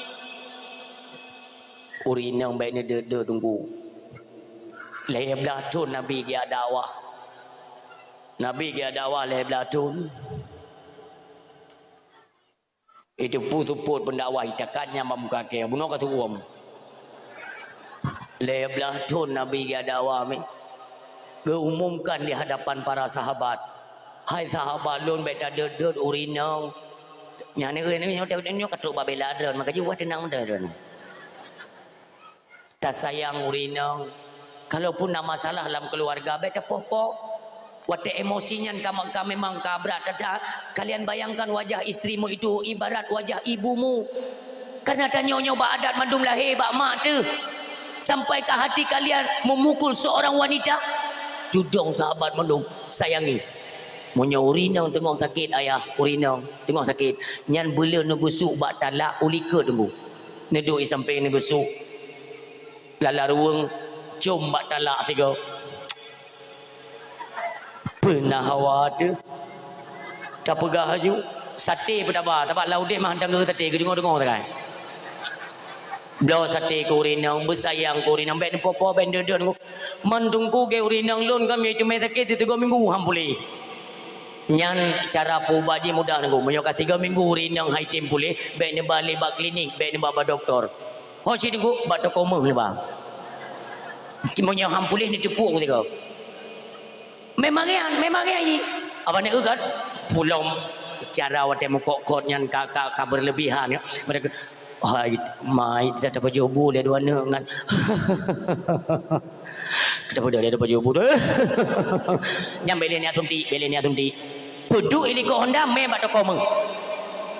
Speaker 1: urinang baik ni de tunggu leblah tun Nabi dia dakwah leblah tun itu putuput pendakwah itakannya mamuka ke bunuh kata uam leblah tun Nabi dia dakwah mi keumumkan di hadapan para sahabat hai sahabat lun baik tak de urinang nyane ni nyo katuk babela dron maka jiwa tenang dron tak sayang urinang kalaupun ada masalah dalam keluarga baik tak popo waktu emosinya kami memang kabrat ada kalian bayangkan wajah istrimu itu ibarat wajah ibumu karena tanya bak adat mandung lahir bak mak tu sampai ke hati kalian memukul seorang wanita judong sahabat mandung sayangi monya urinang tengok sakit ayah urinang tengok sakit nyan bela negusuk bak talak ulika tunggu neduk sampai negusuk lala ruang jom bak talak tiga pernah hawa tu tak pegah haju sate pun tak apa laudek mah handang ke sate ke dengar-dengar tak kan belau sate ke urinang bersayang ke urinang baik ni popo baik dia mandungku ke urinang lun kami cuma sakit 3 minggu hampulih nyan cara pubaji mudah nunggu menyokak 3 minggu urinang hai tim pulih baik ni balik bak klinik baik ni bak doktor hoci nunggu bak dokoma ni bang cimanya hampulih ni tepuk tiga memang ni apa ni kan pulang cara wadah mukok yang kakak berlebihan ya mereka mai kita dapat jobu dia dua dengan kita pada dia dapat jobu yang beli ni atumti peduk ini ko Honda me bak dokoma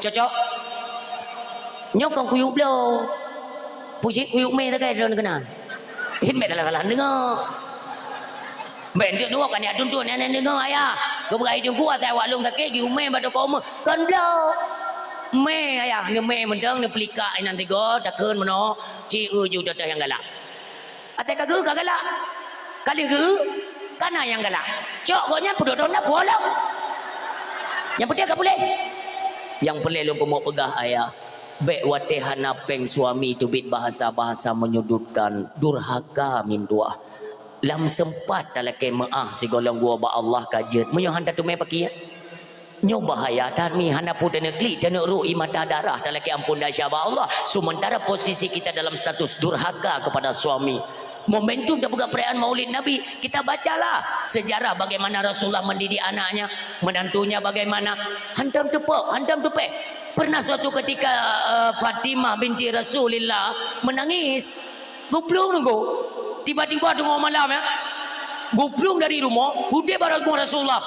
Speaker 1: cocok nyokong kuyuk blo pusi kuyuk me tak ada kenal hin me kalah dengar bentuk dua kan ya tuntun nenek dengar ayah kau berai tu gua tak walung tak ke giume batu koma kan blau me ayah ni me mendang ni pelika nanti go takun meno ci ju dah yang galak ate kagu galak kali ge kana yang galak cok gonya pedot dah bolong yang penting tak boleh yang perlu lu mau pegah ayah baik watehana peng suami tu bit bahasa-bahasa menyudutkan durhaka mim tua lam sempat dalam kemaah si golong gua ba Allah kajet menyo handa tu me pakai nyo bahaya dan mi handa pun negeri dan ru'i mata darah dalam ke ampun dahsyat Allah sementara posisi kita dalam status durhaka kepada suami momentum dah buka perayaan Maulid Nabi kita bacalah sejarah bagaimana Rasulullah mendidik anaknya menantunya bagaimana hantam tepek pernah suatu ketika Fatimah binti Rasulullah menangis guplung nunggu tiba-tiba tengok malam ya guplung dari rumah budek barang Rasulullah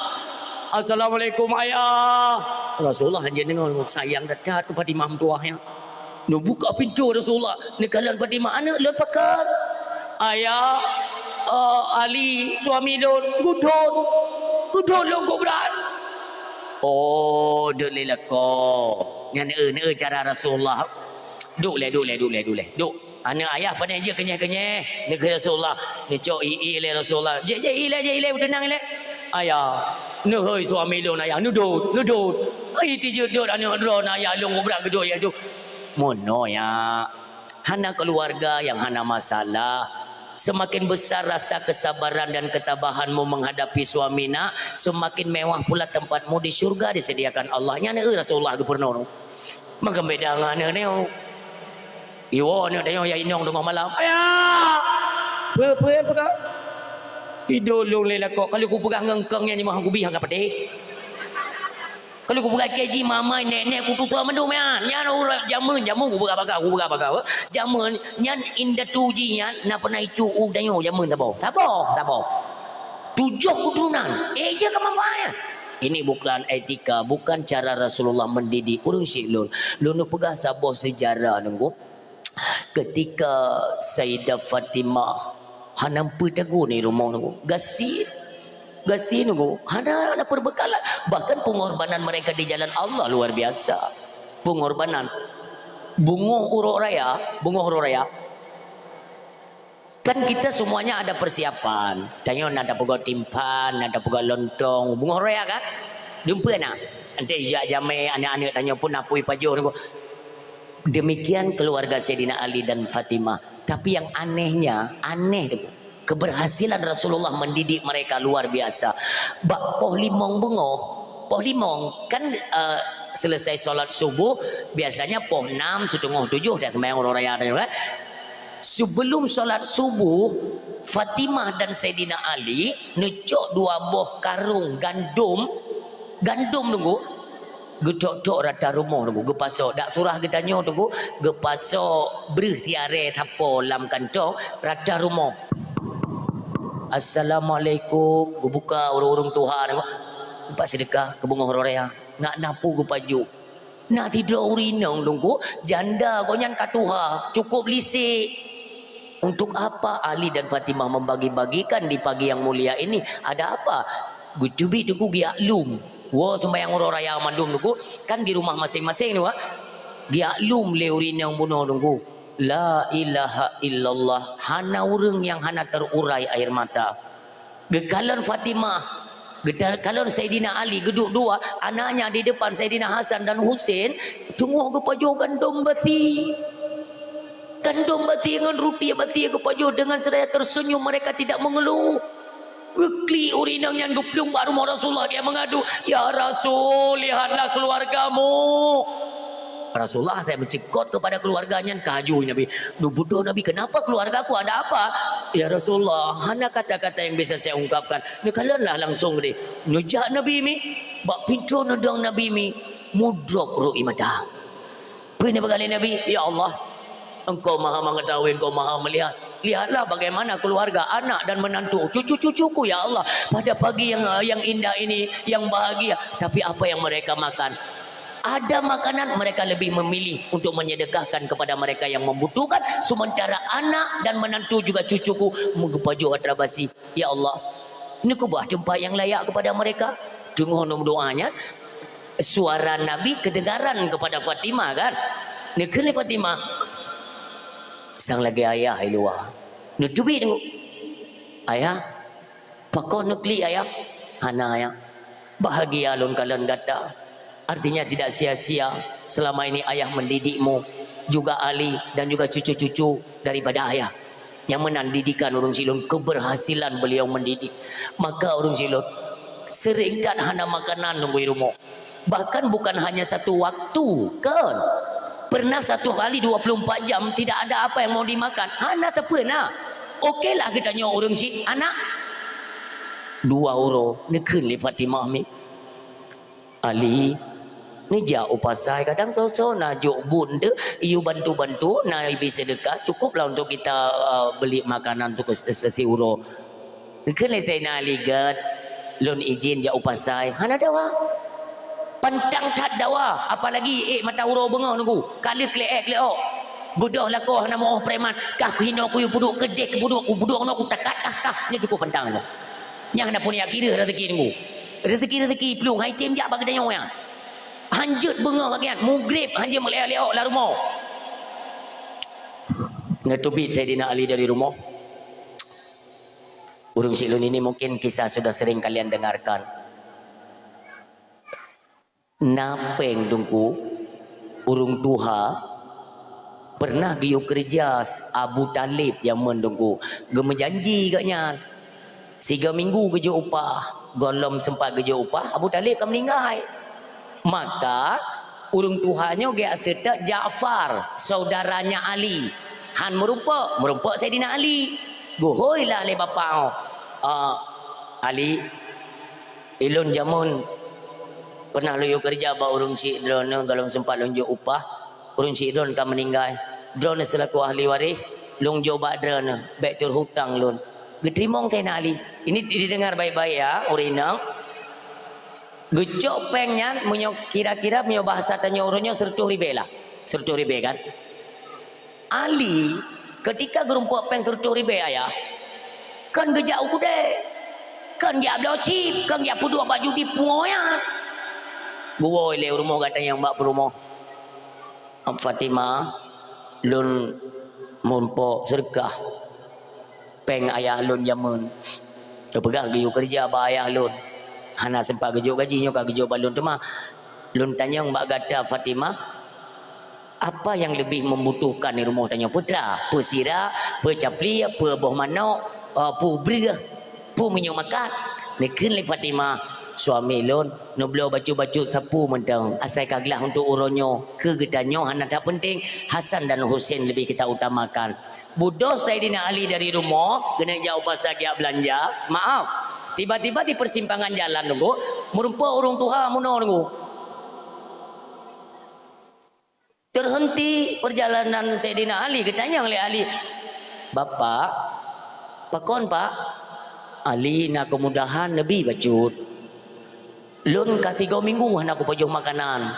Speaker 1: Assalamualaikum ayah Rasulullah hanya dengar sayang dekat ke Fatimah tuahnya nak buka pintu Rasulullah ni kalian Fatimah anak lepakan ayah Ali suami lon gudon long ko berat. Oh duk le lako ngan cara Rasulullah duk le anak ayah pada je kenyah-kenyah ni ke Rasulullah ni cok le Rasulullah je tenang le ayah ni hoi suami lon ayah nudut ai ti je dut anak dron ayah long berat gedut ya tu mono ya hana keluarga yang hana masalah. Semakin besar rasa kesabaran dan ketabahanmu menghadapi suami nak, semakin mewah pula tempatmu di syurga disediakan Allah. Nya Rasulullah gubernur. Maka bedangan ni. Iwo ni tengok ya inong tengok malam. Ayah. Apa kau? Idolong lela kok. Kalau aku pegang ngengkengnya ni mah aku bihang kapatih. Kalau aku pegang keji mama nenek aku tutua mendu man. Nya jamun aku pegang bakau. Jamun nyan inda tuji nyan na pernah itu udanyo jamun tabo. Tujuh keturunan. Je kemampuannya. Ini bukan etika, bukan cara Rasulullah mendidik. Urung si lun pegang sabah sejarah nunggu. Ketika Sayyidah Fatimah hanampu tagu ni rumah nunggu. Gasi nunggu ada perbekalan, bahkan pengorbanan mereka di jalan Allah luar biasa. Pengorbanan bunga huruf raya kan kita semuanya ada persiapan. Tanya ada pegawai timpan, ada pegawai lontong, bunga huruf raya kan jumpa nak nanti jamai anak-anak tanya pun apui pajuh nunggu. Demikian keluarga Sayyidina Ali dan Fatimah. Tapi yang aneh tu keberhasilan Rasulullah mendidik mereka luar biasa. Pohlimong kan selesai solat subuh biasanya poh 6 setengah 7 dah kemayang orang raya kan. Sebelum solat subuh Fatimah dan Sayyidina Ali necok 2 buah karung gandum nunggu gedok-dok rata rumah nunggu gepasok dak surah getanya tunggu gepasok berih tiare tapo lam kantong rata rumah. Assalamualaikum. Gue buka urung-urung Tuhan. Empat sedekah ke bunga raya. Nak napu gue paju. Nak tidur urinang tunggu. Janda kau nyan katuha. Cukup lisik. Untuk apa Ali dan Fatimah membagi-bagikan di pagi yang mulia ini? Ada apa? Gue cubi tunggu giaklum. Wah sembayang orang raya mandum tunggu. Kan di rumah masing-masing tu. Giaklum le urinang bunuh tunggu. La ilaha illallah. Hana urang yang hana terurai air mata. Gekalan Fatimah, gekalan Sayyidina Ali, geduk dua anaknya di depan Sayyidina Hasan dan Husain, tunggu ke pajuh gandum bati dengan rupiah bati ke pajuh dengan seraya tersenyum mereka tidak mengeluh. Gekli urinang yang geplung baru Rasulullah dia mengadu, ya Rasul lihatlah keluargamu. Rasulullah saya mencekot kepada keluarganya kaju Nabi. Bodoh Nabi, kenapa keluargaku ada apa? Ya Rasulullah, hanya kata-kata yang bisa saya ungkapkan. Ni kalianlah langsung ni. Nujak Nabi mi, bak pintu nudang Nabi mi, mudrok ru'i mata. Pernah berkali Nabi, ya Allah, Engkau maha mengetahui, Engkau maha melihat. Lihatlah bagaimana keluarga, anak dan menantu, cucu-cucuku ya Allah pada pagi yang indah ini, yang bahagia. Tapi apa yang mereka makan? Ada makanan mereka lebih memilih untuk menyedekahkan kepada mereka yang membutuhkan, sementara anak dan menantu juga cucuku menggepaju atrabasi. Ya Allah, ini kubah tempat yang layak kepada mereka. Dengar doanya, suara Nabi kedengaran kepada Fatimah kan. Ni kena Fatimah sang lagi ayah luar. Nutubi tengok ayah pakau nukli ayah hana ayah bahagia lon kalian kata. Artinya tidak sia-sia selama ini ayah mendidikmu, juga Ali dan juga cucu-cucu daripada ayah yang mendidikan urung silun. Keberhasilan beliau mendidik. Maka urung silun sering tak hana makanan nunggu rumah. Bahkan bukan hanya satu waktu kan. Pernah satu kali 24 jam tidak ada apa yang mau dimakan. Hana tak pernah. Okeylah kita tanya urung si anak 2 euro nekun li Fatimah mi. Ali ni jauh pasai kadang so-so najuk bunda iu bantu-bantu na bisa dekas cukuplah untuk kita beli makanan untuk sesiuro. Kena saya nak ligat lon izin jauh pasai hana dawa pantang tak dawa apalagi mata uro bengau nunggu kali klek Budak lakoh nama orang preman. Kah hina aku yang buduk kedek buduk aku takat kah. Nya cukup pentang tu. Yang nak punya kira rezeki ni. Rezeki pelung hai tim jak bagi tanya orang. Hanjut bunga bagian mugrib hanjut melek-lek lah rumah. Ngetubit Saidina Ali dari rumah. Urung Silun ini mungkin kisah sudah sering kalian dengarkan. Napeng dungku urung tuha pernah giu kerja Abu Talib zaman dungku. Gema janji katnya 3 minggu kerja upah. Golom sempat kerja upah Abu Talib kan meninggal. Maka urung tuhannya ge asetak Ja'far saudaranya Ali. Han merupa Saidina Ali. Gohoilah le bapa Ali ilun jamun pernah loyo kerja ba urung si drone kalau sempat lonjo upah urung si drone kan meninggal drone selaku ahli waris long jo ba drone baik tur hutang lun gedrimong Saidina Ali ini didengar baik-baik ya urinang gejok pengnya menyo kira-kira menyo bahasa tanya urunyo sertuh ribe kan Ali ketika gerumpuk peng sertuh ribe ayah kan gejak ukude kan dia blocip kan dia pudua baju di pungoyan buoi le rumah katanya mbak rumah Fatimah lun mumpo serkah peng ayah lun jamun pegang giu kerja ba ayah lun hana sempat gejo gajinya ka gejo balun tu mah lun tanya mbak gata Fatimah apa yang lebih membutuhkan di rumah tanya putra pesira pecapli boh manok pu bria pu minyak makan nekeun le Fatimah suami lon no beliau baju-baju sapu mentang asai kaglah untuk uronyo ke gedanyo hana tak penting Hasan dan Husain lebih kita utamakan budoh Saidina Ali dari rumah kena jauh pasal dia belanja maaf tiba-tiba di persimpangan jalan nunggu merumpa urung tuha muno nunggu terhenti perjalanan Saidina Ali ketanya oleh Ali Bapak pakon Pak Ali nak kemudahan Nabi bacut lun kasih 3 minggu nak aku pajuh makanan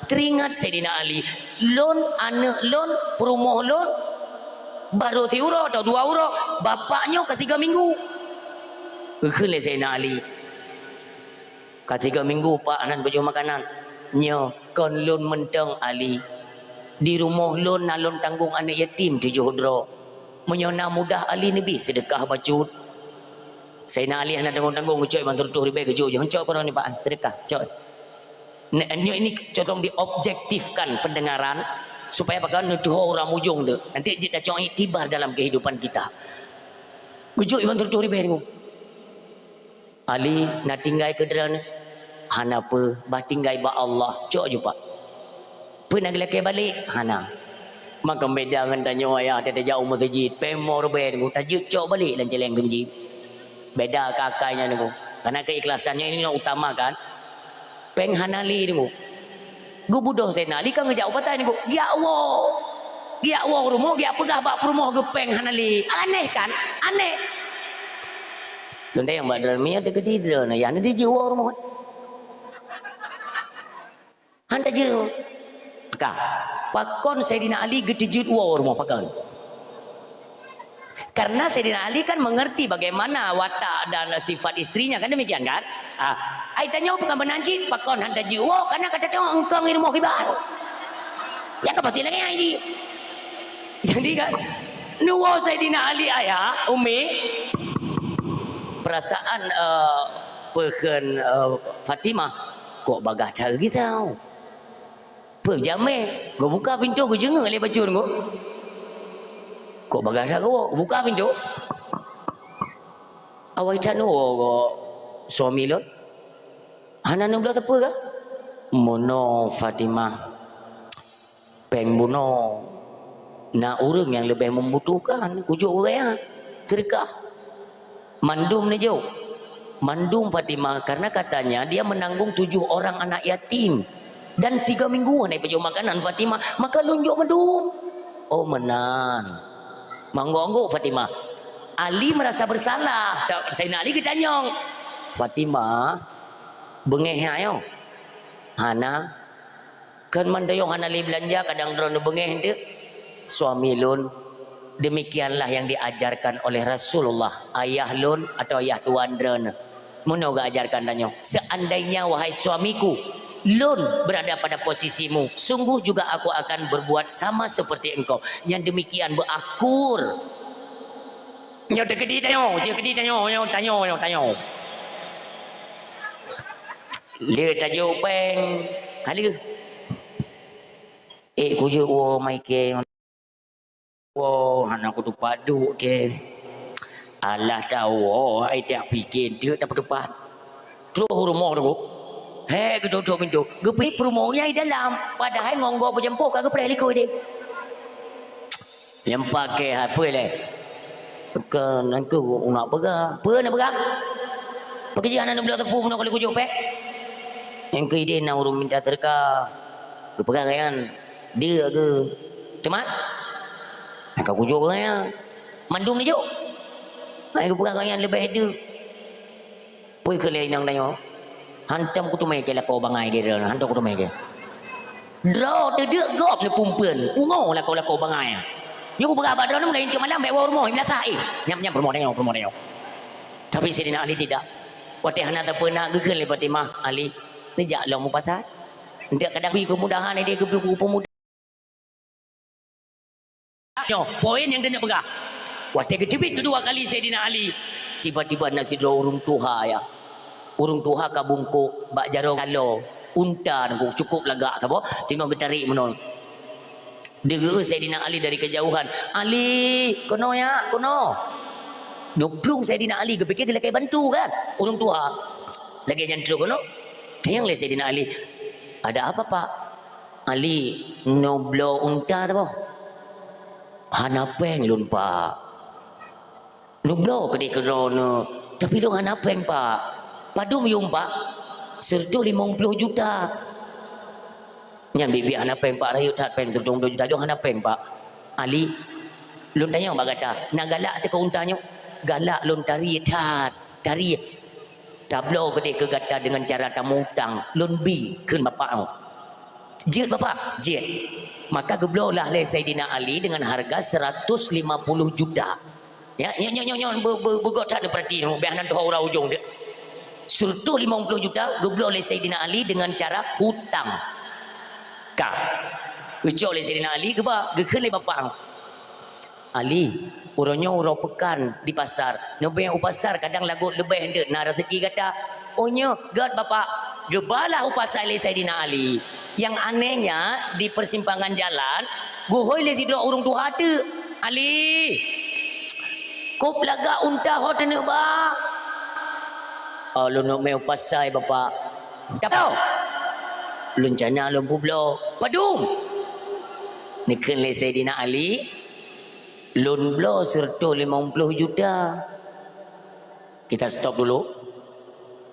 Speaker 1: teringat Saidina Ali lun anak lun perumah lun baru 3 euro atau 2 euro bapaknya kasih 3 minggu kele Saidina Ali kasih 3 minggu Pak anak pajuh makanan nya kon lun menteng Ali di rumah lun nalun tanggung anak yatim 7 euro menyona mudah Ali Nabi sedekah bacut Saidina Ali anak tanggung-tanggung ucap bantu tuh ribe kejo jangan cok orang ni Pak sedekah cok ini contoh diobjektifkan pendengaran supaya bakal nuduh orang ujung tu nanti kita cok itibar dalam kehidupan kita kejo bantu tuh ribe ni Ali nak tinggal ke derana hana apa bah tinggal ba Allah cok je Pak pernah gelak balik hana maka beda dengan tanya ayah ada jauh masjid pemor be ngu tajuk cok balik lan celeng ke masjid beda kakaknya ngu karena keikhlasannya ini yang utama kan peng hanali ngu gu budoh Saidina Ali kan ngejak upatan ngu dia wo rumah dia pegah bak rumah gu peng hanali aneh kan aneh yang mbak dalam ada kedidra na ya nanti jiwa rumah hanta jiwa pakon Saidina Ali getijut wa rumah pakon karena Saidina Ali kan mengerti bagaimana watak dan sifat istrinya kan demikian kan ai tanya bukan benanci pakon hanta jiwa karena kata tengok engkau ni rumah kibar ya kan pasti lagi ai jadi kan nuwa Saidina Ali ayah umi perasaan peken Fatimah kok bagah cara gitu perjame gua buka pintu gua jengah le baju gua kok bagasa gua buka pintu awai canu gua suami lo hana nu belah tepu ka mono Fatimah pembuno na urang yang lebih membutuhkan ujuk orang sedekah mandum ni jauh mandum Fatimah karena katanya dia menanggung 7 orang anak yatim dan 3 minggu naik baju makanan Fatimah maka lunjuk medum oh menan manggo Fatimah Ali merasa bersalah Saidina Ali ketanyong Fatimah bengeh ayo hana kan mandayong hana li belanja kadang drone bengeh ente suami lun, demikianlah yang diajarkan oleh Rasulullah. Ayah lun atau ayah tuan dren, mana gak ajarkan danyo? Seandainya wahai suamiku, lun berada pada posisimu, sungguh juga aku akan berbuat sama seperti engkau. Yang demikian berakur. Nyo tegedi tanyo, tanyo. Dia tajuk peng kali. Kuju wo mai ke. Wo anak aku tu padu ke. Alah tahu, ai tak fikir dia dapat tepat. Tu rumah tu. Hei, kedua pintu. Gepi rumahnya di dalam. Padahal ngonggo berjemput kagak pernah liku dia. Yang pakai apa le? Kan aku nak pegang. Apa nak pegang? Pekerjaan nak bela tepu nak kalau kujuk pek. Yang ke dia nak urung minta terka. Ke pegang kan? Dia ke? Cemat? Nak kujuk kan? Mandum ni juk. Aku pegang yang lebih ada. Pui ke lain nang tanya. Hantam ku tu mai ke la kau bangai ke ran. Hantam ku tu mai ke. Draw tu dia gop ni pumpen. Ungo la kau bangai. Ni aku pegang badan lain cuma malam bawa rumah ila sai. Nyam rumah tengok. Tapi Sayyidina Ali tidak. Waktu hana tak pernah gegel le Fatimah Ali. Ni jak long mu pasal. Ndak kadang bagi kemudahan dia ke pemuda. Yo, poin yang dia nak pegang. Waktu kejepit kedua kali Sayyidina Ali, tiba-tiba nak sidra urung tuha ya. Urung tuha ka bungkuk, bak jarong kalo, unta nangku cukup lagak apa? Tengok getarik menon. Dega Sayyidina Ali dari kejauhan. Ali, kono ya, kono. Nuplung Sayyidina Ali, kepikir dia lagi bantu kan? Urung tuha. Lagi nyantru kono. Tengok le Sayyidina Ali. Ada apa Pak? Ali, noblo unta apa? Hanapeng lun Pak. Nublo ke dia kerana. Tapi lu hanapeng Pak. Padum yung Pak. Serta 50 juta. Yang bibi hanapeng Pak. Rayut hat peng serta 50 juta. Lu hanapeng Pak. Ali. Lun tanya Pak kata. Nak galak te ke untanya. Galak lun tari hat. Tari. Tablo ke dia kegata dengan cara tamu utang. Lun bi kun bapak. Jit bapak. Jit. Maka geblolah oleh Sayyidina Ali dengan harga 150 juta. Ya, bergot tak ada perhati biar nanti orang ujung dia. Surtu 50 juta gebloh oleh Sayyidina Ali dengan cara hutang. Kak. Ucap oleh Sayyidina Ali ke ba? Gekan le bapak. Ali, orangnya orang pekan di pasar. Nabi yang pasar kadang lagu lebih dia. Nak rezeki kata, "Ohnya, god bapak." Gebalah pasar oleh Sayyidina Ali. Yang anehnya di persimpangan jalan, gohoi le tidak urung tu ada. Ali. Kau pelaga unta hot ni ba? Lu nak mai pasai bapak. Tak tahu. Lencana lu bublo. Padum. Niken le Sayyidina Ali. Lun blo serta 50 juta. Kita stop dulu.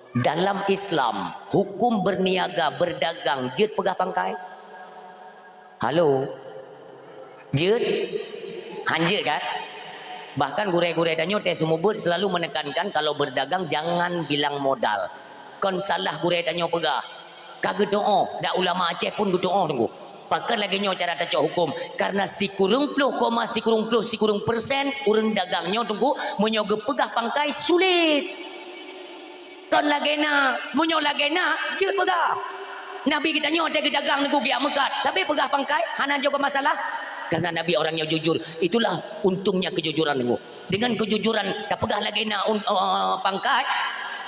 Speaker 1: Dalam Islam, hukum berniaga, berdagang, jid pegah pangkai. Halo. Jid. Hanjid kan? Bahkan gurai-gurai danyo teh sumubur selalu menekankan kalau berdagang jangan bilang modal. Kon salah gurai danyo pegah. Kagak doa, dak ulama Aceh pun doa tunggu. Pakai lagi nyo cara taco hukum karena si kurung persen urang dagangnya tunggu menyoge pegah pangkai sulit. Kon lagena, munyo lagena jeut pegah. Nabi kita nyo teh dagang tunggu gi mekat, tapi pegah pangkai hana juga masalah. Karena Nabi orangnya jujur. Itulah untungnya kejujuran tunggu. Dengan kejujuran tak pegah lagena pangkai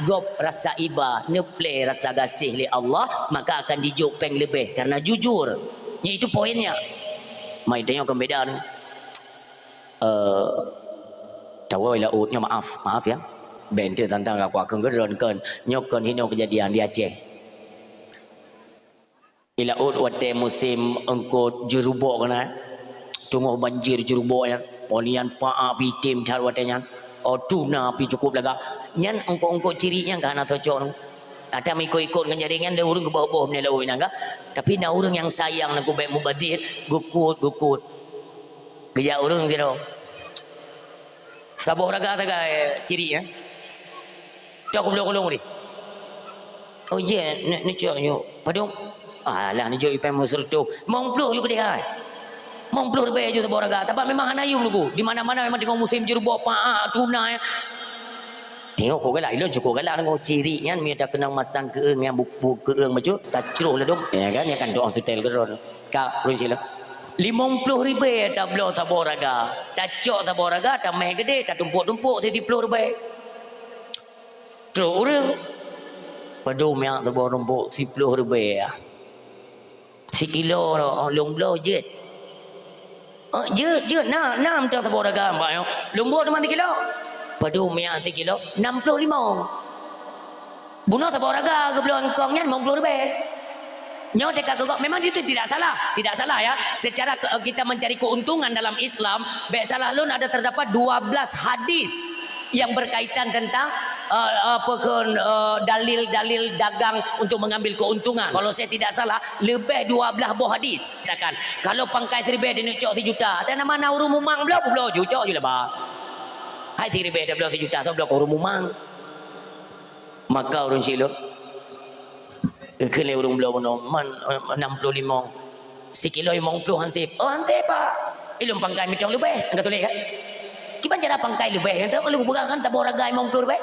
Speaker 1: gop rasa iba, neple rasa gasih li Allah, maka akan dijuk peng lebih karena jujur. Ya itu poinnya. Mai tengok kembedaan. Tahu lah utnya maaf ya. Bente tentang aku akan geronkan nyokon hino kejadian di Aceh. Ila ut wate musim engkau jerubok kena. Tunggu banjir jerubok ya. Polian pa api tim car watenya. Tuna api cukup laga. Nyan engkau cirinya kan atau cok. Ada ikut dengan jaringan dia urang ke bawah-bawah ni lawi nangga. Tapi na urang yang sayang nak baik mubadir, gukut. Kerja urang kira. Sabuh raga taga ciri ya. Cok belum ni. Oh je, ni cok yo. Padung. Alah ni jo ipai musur tu. Mong puluh yo dia. 50 lebih je tabaraga. Tapi memang hanayung lugu. Di mana-mana memang tengok musim jeruk paak tuna. Tengok kau galak, ilon cukup galak tengok ciri kan, dia tak kenang masang keeng yang buku keeng macam, tak ceruh lah dong. Ya kan, dia kan doang hotel geron. Kak, runci lah. 50 ribu tak belah tabaraga. Tak cok tabaraga, tak meh gede, tak tumpuk-tumpuk 30 ribu. Terus orang padum yang tabaraga 10 ribu ya. Sekilo long belah jet. Je na minta tabaraga mbak yo. Lumbur tu mana kilo? Padum yang 3 kilo 65. Bunuh tabaraga ke belah engkongnya 50 ribu. Nyo dekat kegok memang itu tidak salah ya. Secara kita mencari keuntungan dalam Islam, baik salah lun ada terdapat 12 hadis yang berkaitan tentang dalil-dalil dagang untuk mengambil keuntungan. Kalau saya tidak salah, lebih 12 buah hadis. Katakan, kalau pangkai teribet dia nak cok 3 juta, tak mana urung mumang belah cok je lah ba. Hai teribet dah belah 3 juta, tak belah urung mumang. Maka urung silap kele urung belah bono man 65 sekilo 50 hansip. Oh hansip pak. Ilum pangkai macam lebih. Enggak boleh kan? Gimana cara pangkai lebih? Entah kalau bukan kan tak boragai 50 lebih.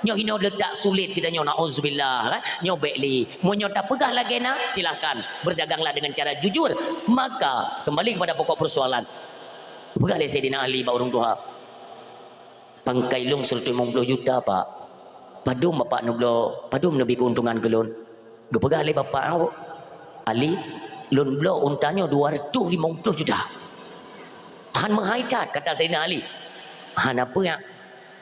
Speaker 1: Nyo hino letak sulit kita nyo nauzubillah kan. Nyo bekli. Mu nyo tak pegah lagi nak silakan berdaganglah dengan cara jujur. Maka kembali kepada pokok persoalan. Pegah le Sayyidina Ali ba urung tuha. Pangkai lung 150 juta pak. Padum bapak nu belo, padum lebih keuntungan gelun. Gepegah le bapak Ali lun belo untanya 250 juta. Han menghaitat kata Sayyidina Ali. Han apa yang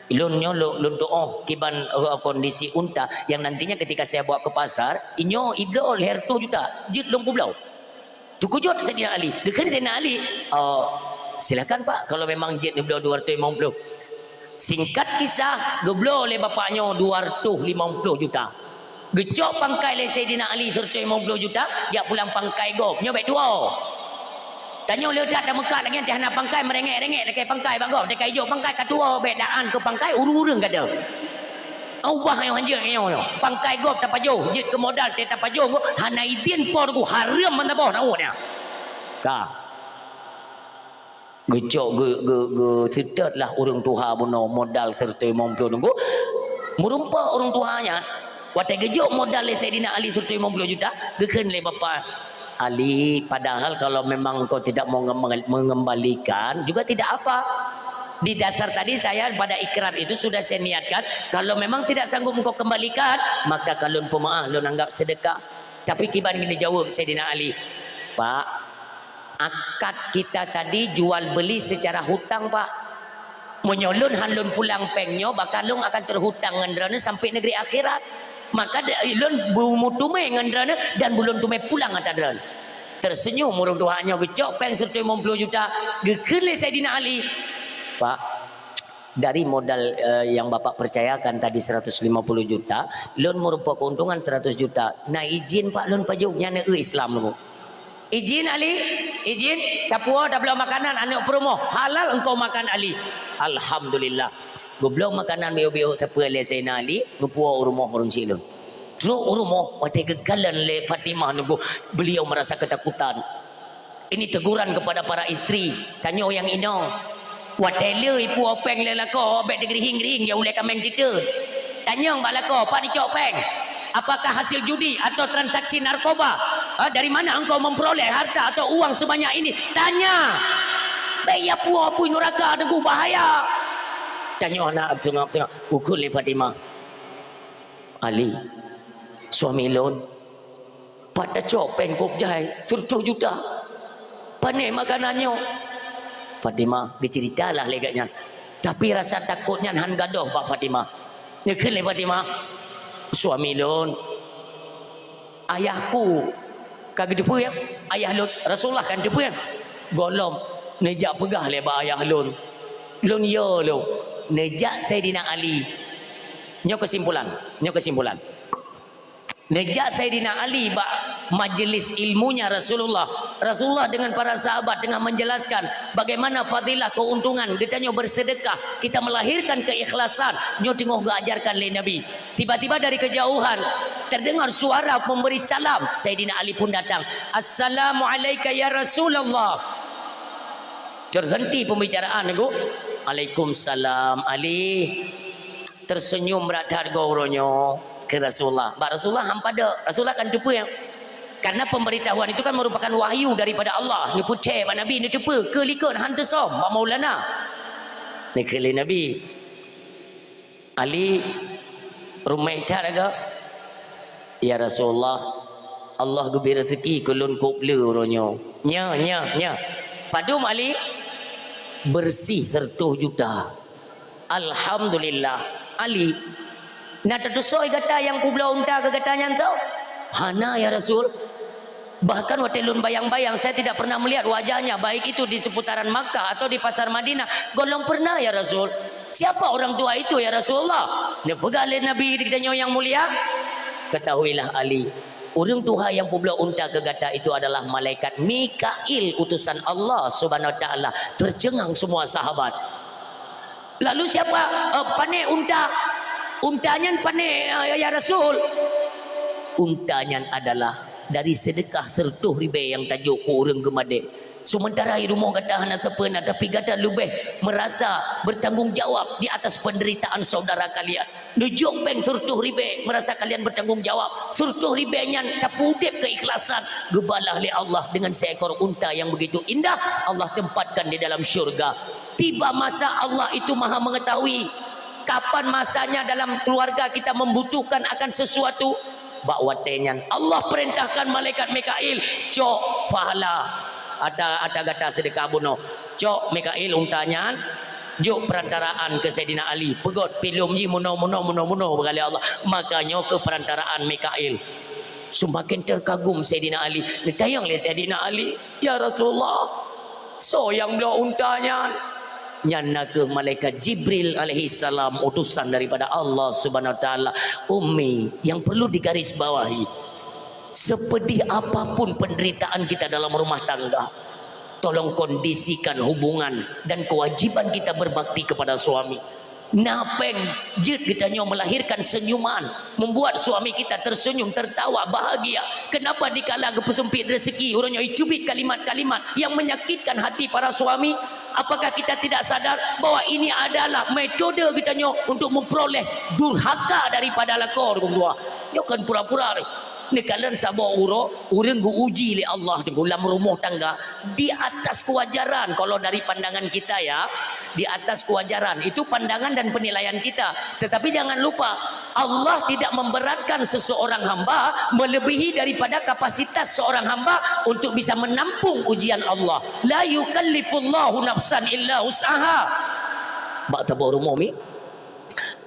Speaker 1: ilunnya lun doa kiban kondisi unta yang nantinya ketika saya bawa ke pasar inyo iblo leher 2 juta jit lung pulau cukujut Sayyidina Ali dekat Sayyidina Ali silakan pak kalau memang jit iblo 250 singkat kisah geblo oleh bapaknya 250 juta gecok pangkai le Sayyidina Ali 150 juta dia pulang pangkai gop nyo baik dua tanya ledak dah mekat lagi nanti nak pangkai merengek-rengek dekat pangkai bagus dekat hijau pangkai katua bedaan ke pangkai urung-urung kata Allah yang hanja yo pangkai gop tak pajo jit ke modal tak pajo hana izin por ku haram man taboh nak nya ka gecok ge sedet lah urang tuha buno modal serta 50 nunggu merumpa urang tuhanya watai gejok modal le Sayyidina Ali 150 juta geken le bapa Ali, padahal kalau memang kau tidak mau mengembalikan juga tidak apa. Di dasar tadi saya pada ikrar itu sudah saya niatkan kalau memang tidak sanggup kau kembalikan maka kalau pemaaf lu anggap sedekah. Tapi kiban ini jawab Sayyidina Ali, Pak, akad kita tadi jual beli secara hutang Pak. Menyolun halun pulang pengnyo bakal lung akan terhutang ngandrana sampai negeri akhirat. Maka ilun bumutume ngandrana dan belum tume pulang atadran. Tersenyum urang tuanya gecok peng 150 juta gekele Sayyidina Ali. Pak, dari modal yang Bapak percayakan tadi 150 juta, lun merupakan keuntungan 100 juta. Nah izin Pak lun pajau nyana Islam lu. Izin Ali, izin kapua dah belum makanan anak promo halal engkau makan Ali. Alhamdulillah. Goblok makanan bio-bio tapele Sayyidina Ali, ngepua rumah urung silun. Terus rumah watai kegalan le Fatimah nunggu beliau merasa ketakutan. Ini teguran kepada para istri. Tanya yang ino. Watai le ipu openg le lako, bet gerihing-gerihing dia ulai kameng kita. Tanya mbak lako, Pak dicok peng. Apakah hasil judi atau transaksi narkoba? Dari mana engkau memperoleh harta atau uang sebanyak ini? Tanya. Baik ya pu neraka nunggu bahaya. Tanya anak tengok ukur le Fatimah. Ali suami lon pada cok pengkop jai 100 juta panen makanannya Fatimah berceritalah leganya tapi rasa takutnya han gadoh Pak Fatimah nyekel le Fatimah suami lon ayahku kagak depu ya ayah lon Rasulullah kan depu ya golom nejak pegah le ba ayah lon yo lo nejak Sayyidina Ali nyo kesimpulan nejak Sayyidina Ali bak majelis ilmunya Rasulullah dengan para sahabat dengan menjelaskan bagaimana fadilah keuntungan ditanya bersedekah kita melahirkan keikhlasan nyo tengok ajarkan oleh Nabi tiba-tiba dari kejauhan terdengar suara pemberi salam Sayyidina Ali pun datang assalamualaikum ya Rasulullah Terhenti pembicaraan aku. Waalaikumsalam. Ali tersenyum berat harga uronyo ke Rasulullah. Mbak Rasulullah hampa dak. Rasulullah kan cepa yang karena pemberitahuan itu kan merupakan wahyu daripada Allah. Ni pucai Pak Nabi ni cepa ke likon hantu som Pak Maulana. Ni kali Nabi. Ali rumah dah agak. Ya Rasulullah, Allah gebi rezeki kulun kopla uronyo. Nya. Padum Ali bersih 100 juta. Alhamdulillah. Ali nak tersoi kata yang kubla unta ke katanya tau. Hana ya Rasul. Bahkan waktu lun bayang-bayang saya tidak pernah melihat wajahnya, baik itu di seputaran Makkah atau di pasar Madinah. Golong pernah ya Rasul. Siapa orang tua itu ya Rasulullah? Dia pegang Nabi ditanya yang mulia. Ketahuilah Ali, orang Tuhan yang pula unta ke gata itu adalah malaikat Mikail, utusan Allah Subhanahu Wa Taala. Tercengang semua sahabat. Lalu siapa? Panik unta. Untanya panik ya Rasul. Untanya adalah dari sedekah 100 ribu yang tajuk ku orang gemade. Sementara rumah kata hana terpena, tapi kata lebih merasa bertanggungjawab di atas penderitaan saudara kalian. Nujung peng 100 ribu merasa kalian bertanggungjawab. 100 ribu yang tapudip keikhlasan. Gebalah oleh Allah dengan seekor unta yang begitu indah. Allah tempatkan di dalam syurga. Tiba masa Allah itu maha mengetahui kapan masanya dalam keluarga kita membutuhkan akan sesuatu. Bakwatenya Allah perintahkan malaikat Mikail, cok fahala ada kata sedekah bunuh, cok Mikail untanya juk perantaraan ke Sayyidina Ali pegot pilum ji muno berkali Allah. Makanya ke perantaraan Mikail semakin terkagum Sayyidina Ali. Ditayang oleh Sayyidina Ali, ya Rasulullah, so yang beliau untanya nyana ke malaikat Jibril alaihi salam, utusan daripada Allah Subhanahu Wa Taala. Ummi, yang perlu digarisbawahi, sepedih apapun penderitaan kita dalam rumah tangga, tolong kondisikan hubungan dan kewajiban kita berbakti kepada suami. Napeng jid kitanya melahirkan senyuman, membuat suami kita tersenyum, tertawa, bahagia. Kenapa dikala kepesempit rezeki orangnya cubit kalimat-kalimat yang menyakitkan hati para suami? Apakah kita tidak sadar bahwa ini adalah metode kitanya untuk memperoleh durhaka daripada lakor dua? Dia kan pura-pura ni kalian sabar orang uji oleh Allah dalam rumah tangga di atas kewajaran. Kalau dari pandangan kita ya, di atas kewajaran itu pandangan dan penilaian kita. Tetapi jangan lupa Allah tidak memberatkan seseorang hamba melebihi daripada kapasitas seorang hamba untuk bisa menampung ujian Allah. La yukallifullahu nafsan illa wus'aha. Bak tabur rumah mi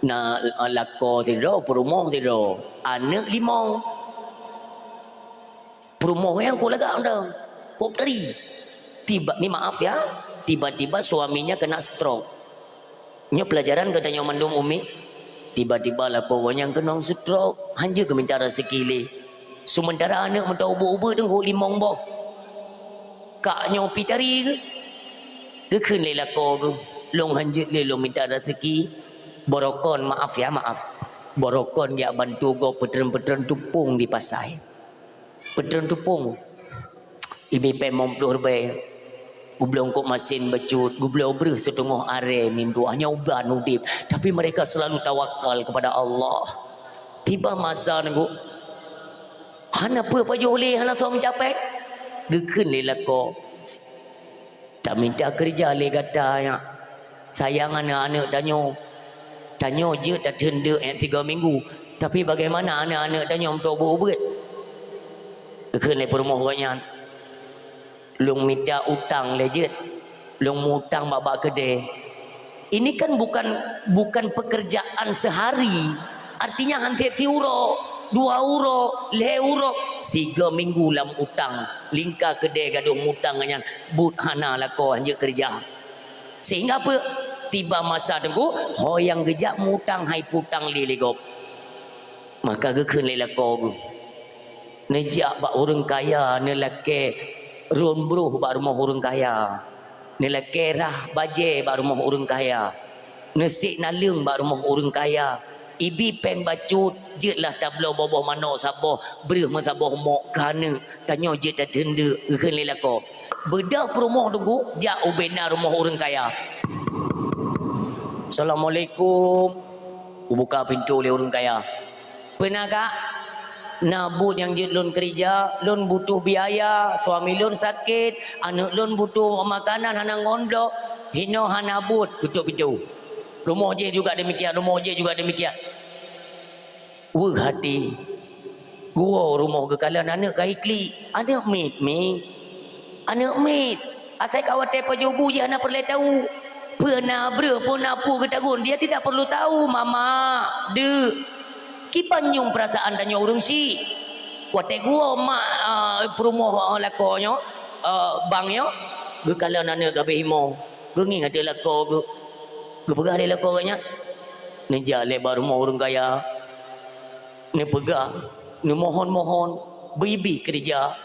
Speaker 1: na lako tidur perumah tidur anak limau perumah yang aku lagak dah kok teri tiba ni maaf ya, tiba-tiba suaminya kena stroke. Nya pelajaran katanya mandum umi, tiba-tiba lah pokoknya kena stroke hanya ke minta rezeki le. Sementara anak minta ubu-ubu tengok limong boh kaknya opi cari ke keun le lako ke long hanjut le long minta rezeki borokon. Maaf ya, maaf borokon dia bantu go petren-petren tupung di pasai. Petren tupung ibi pemom plur be gublong kok masin becut gublong ber setengah are mindu hanya uban udip, tapi mereka selalu tawakal kepada Allah. Tiba masa nunggu hana apa oleh hana suami capek gekeun le lako tak minta kerja le katanya sayang anak-anak tanya je tak tenda 3 minggu, tapi bagaimana anak-anak tanya untuk berubat keun le perumah banyak long minta utang lejet long mutang babak kedai. Ini kan bukan pekerjaan sehari, artinya hanti euro 2 euro 5 euro 3 minggu lam utang lingka kedai gadung mutang dengan but hana lako hanya kerja. Sehingga apa tiba masa tengku hoyang gejak mutang hai putang li legop, maka keun le lako nejak bak orang kaya nelake rumbruh bak rumah orang kaya, nelake rah baje bak rumah orang kaya, nesik nalung bak rumah orang kaya. Ibi peng bacut jetlah tablo boboh mano saboh berih masaboh mok kana tanyo jet tenda keun le lako bedah rumah tunggu dia ubena rumah orang kaya. Assalamualaikum. Buka pintu oleh orang kaya. Pernah kak nabut yang je lon kerja, lon butuh biaya, suami lon sakit, anak lon butuh makanan, hana ngondo, hino hana but, tutup pintu. Rumah je juga demikian, rumah je juga demikian. Wah hati. Gua rumah kekalan anak kai klik, anak mit. Anak mit. Asal khawatir pajubu je anak perlu tahu. Pernah pun apa ketagun, dia tidak perlu tahu mama. De. Kipanyung perasaan tanya orang si. Wate gua mak perumoh lakonyo bangyo kekalan anak gabe himo. Genging ada lako ge. Ge pegah le lako nya. Neja lebar rumah orang kaya. Ne pegah, ne mohon bibi kerja.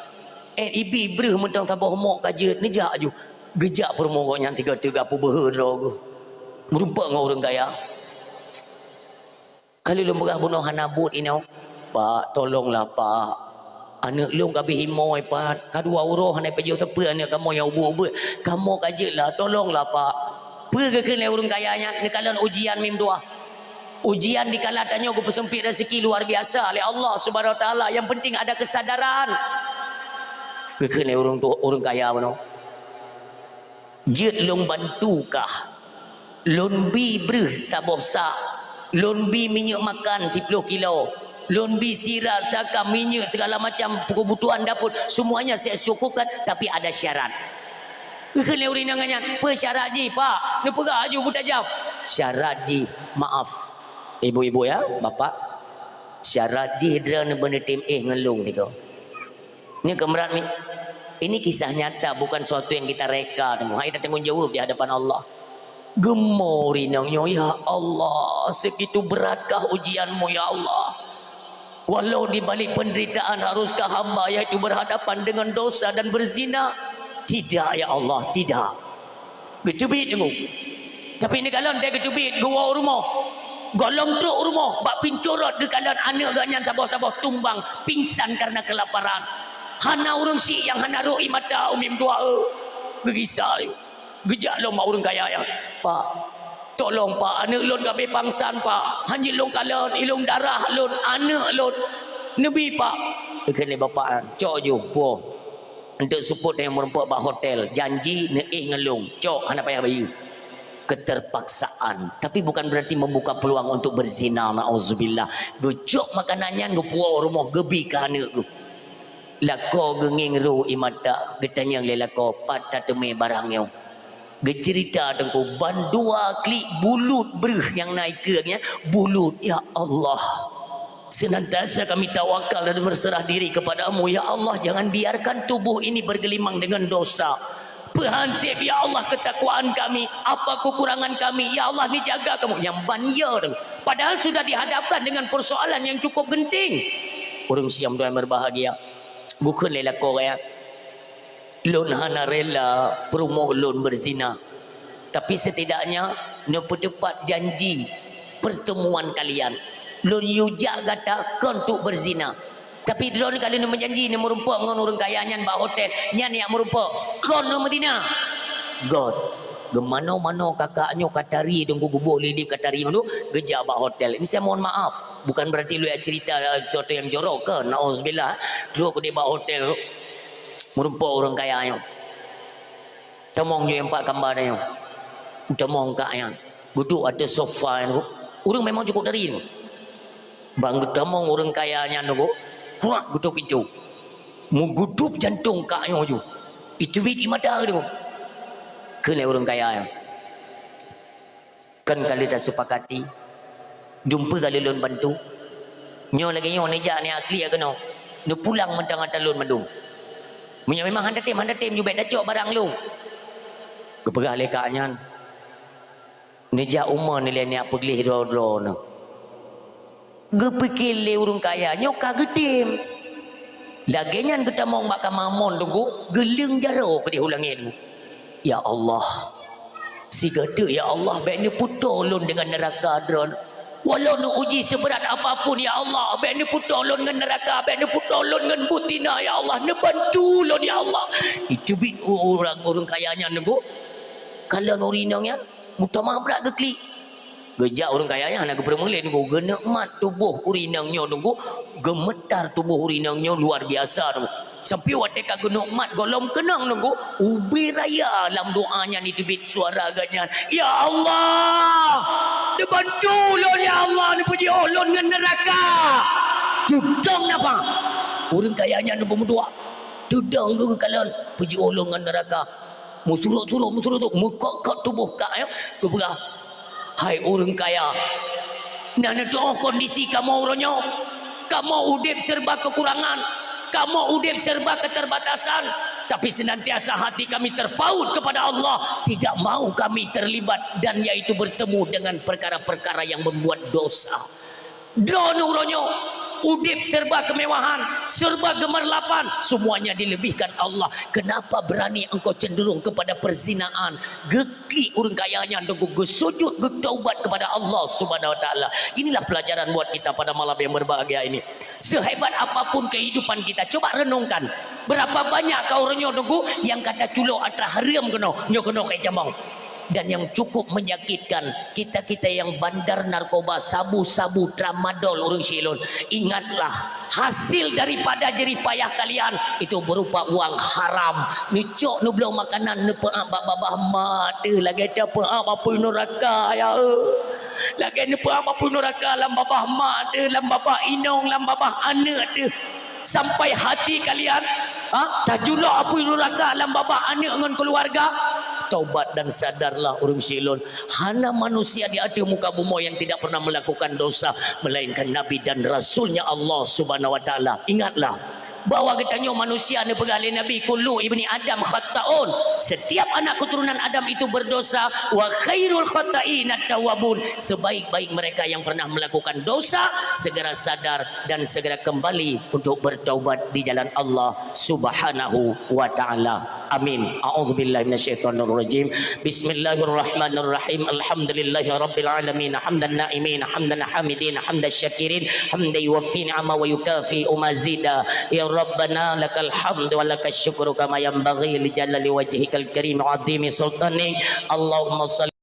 Speaker 1: Ibi breh mentang tabah mok kaje neja aju. Gejak permogonya 3 apa berhero. Merupa ngau orang kaya. Kalau lu berah bunuh hanabut ini, Pak, tolonglah Pak. Anak lu gabe himoi Pak. Kadua uroh hanai pejuh tepi anak kamu yang ubu-ubu. Kamu kajelah, tolonglah Pak. Pergi ke orang kayanya, ni kalian ujian mim doa. Ujian di kala tanya aku pesempit rezeki luar biasa oleh Allah Subhanahu Wa Taala. Yang penting ada kesadaran. Ke orang kaya mana? Jid long bantukah? Lon bi breh sabosa. Lon bi minyak makan 10 kilo. Lon bi sirah saka minyak segala macam kebutuhan dapur semuanya saya cukupkan tapi ada syarat. Kena urin nangannya. Apa syarat ji Pak? Ni pegah je buta jam. Syarat ji, maaf. Ibu-ibu ya, bapak. Syarat ji hidra ni benda tim ngelung tiga. Ni kemerat ni. Ini kisah nyata bukan suatu yang kita reka. Kita tanggung jawab di hadapan Allah. Gemor inangnya, ya Allah, segitu beratkah ujianmu ya Allah. Walau di balik penderitaan haruskah hamba yaitu berhadapan dengan dosa dan berzina? Tidak ya Allah, tidak. Getubit tunggu. Tapi ini galon dia getubit gua rumah. Golong truk rumah, bak pincorot ke galon anak ganyan sabah-sabah tumbang pingsan karena kelaparan. Hana urang si yang hana roi mata umim doa. Gerisau. Gejak lo mak orang kaya ya. Pak, tolong Pak, anak lon gabe pangsan Pak. Hanji lon kalon, ilung darah lon, anak lon. Nabi Pak. Kena bapak cok ju puo. Untuk support yang merempak bak hotel, janji neih ngelung. Cok hana payah bayu. Keterpaksaan, tapi bukan berarti membuka peluang untuk berzina. Nauzubillah. Gejok makanannya ngepuo rumah gebi ka anak tu. Lako genging ru imata, getanya lelako patah teme barangnya. Bercerita tengku bandua klik bulut berh yang naik ke bulut. Ya Allah, senantiasa kami tawakal dan berserah diri kepadamu. Ya Allah, jangan biarkan tubuh ini bergelimang dengan dosa. Perhansip ya Allah ketakwaan kami, apa kekurangan kami, ya Allah ni jaga kamu. Yang banya tu padahal sudah dihadapkan dengan persoalan yang cukup genting. Orang siam tuan berbahagia bukan lelako ya. Lon hana rela perumoh lon berzina. Tapi setidaknya nepetepat janji pertemuan kalian. Lon yujak kata kon untuk berzina. Tapi drone kali ni menjanji ni merumpak ngon orang kaya nyan ba hotel. Nyan yang merumpak kon no Madinah. God. Gemano-mano kakaknya Katari tunggu gubuh lidi Katari tu gejak ba hotel. Ini saya mohon maaf. Bukan berarti lu ya cerita sesuatu yang jorok ke. Nauzubillah. Terus aku di ba hotel merumpuk orang kaya yang temong je empat gambar yang temong kak yang duduk ada sofa yang orang memang cukup dari tu bang temong orang kaya yang tu kuat gutuk pintu menggudup jantung kak yang tu itu di mata tu kena orang kaya yang kan kali dah sepakati jumpa kali lon bantu nyo lagi nyo neja ni akli ya kena dia pulang mentang atas lon bandung. Memang handa tim juga dah cok barang lu. Kepegah lekaknya. Neja umar ni ni apa gelih ro no. Gepikir le urung kaya nyoka getim. Laginya kita mau makan mamon tunggu geleng jaro ke di ulangi tu. Ya Allah. Si gede ya Allah baik ni putus lun dengan neraka dron. Walau nu uji seberat apapun ya Allah, abang ni pun tolong dengan neraka, abang ni pun tolong dengan butina ya Allah, ni bantu lon ya Allah. Itu bit orang kayanya nunggu. Kalau nurinangnya mutamah berat ke klik. Gejak orang kayanya nak bermulai nunggu genemat tubuh urinangnya nunggu, gemetar tubuh urinangnya luar biasa nunggu. Sampai waktu kagak mat golong kenang nunggu ubi raya dalam doanya ni tebit suara ganyan. Ya Allah, dibantu lon ya Allah, dipuji ulun dengan neraka. Judang apa? Orang kayanya nunggu berdoa. Judang ke kalian puji ulun dengan neraka. Musuruk tu mekak tubuh kak ya. Keberah. Hai orang kaya, nana doa kondisi kamu orangnya, kamu udip serba kekurangan, kamu udip serba keterbatasan, tapi senantiasa hati kami terpaut kepada Allah, tidak mau kami terlibat dan yaitu bertemu dengan perkara-perkara yang membuat dosa. Doa orangnya, udip serba kemewahan, serba gemerlapan, semuanya dilebihkan Allah. Kenapa berani engkau cenderung kepada perzinaan? Gekli orang kayanya nunggu gesujud getaubat kepada Allah Subhanahu wa taala. Inilah pelajaran buat kita pada malam yang berbahagia ini. Sehebat apapun kehidupan kita, coba renungkan. Berapa banyak kau orangnya nunggu yang kata culuk atra haram kena, nyo kena kai jamang. Dan yang cukup menyakitkan, kita-kita yang bandar narkoba, sabu-sabu, tramadol orang Silon, ingatlah hasil daripada jerih payah kalian itu berupa uang haram. Nicok nu belum makanan nu peak babah mat lagi ada peak apa neraka ya. Lagi nu peak apa neraka lam babah mat lam babah inong lam babah anak tu. Sampai hati kalian tajulok apa neraka lam babah anak dengan keluarga. Taubat dan sadarlah orang Silon. Hana manusia di atas muka bumi yang tidak pernah melakukan dosa melainkan Nabi dan Rasulnya Allah Subhanahu wa taala. Ingatlah bahwa katanya manusia ni pegalih Nabi kullu ibni Adam khata'un. Setiap anak keturunan Adam itu berdosa. Wa khairul khata'in at-tawwabun. Sebaik-baik mereka yang pernah melakukan dosa segera sadar dan segera kembali untuk bertaubat di jalan Allah Subhanahu wa taala. Amin. A'udzubillahi minasyaitonir rajim. Bismillahirrahmanirrahim. Alhamdulillahi rabbil alamin. Hamdan na'imin, hamdan hamidin, hamdan syakirin, hamdan yuwaffi ni'ama wa yukafi mazida. Ya Rabbana lakal hamdu wa lakal syukru kama yanbaghi li jalali wajhikal karim 'azimi sultanik. Allahumma shalli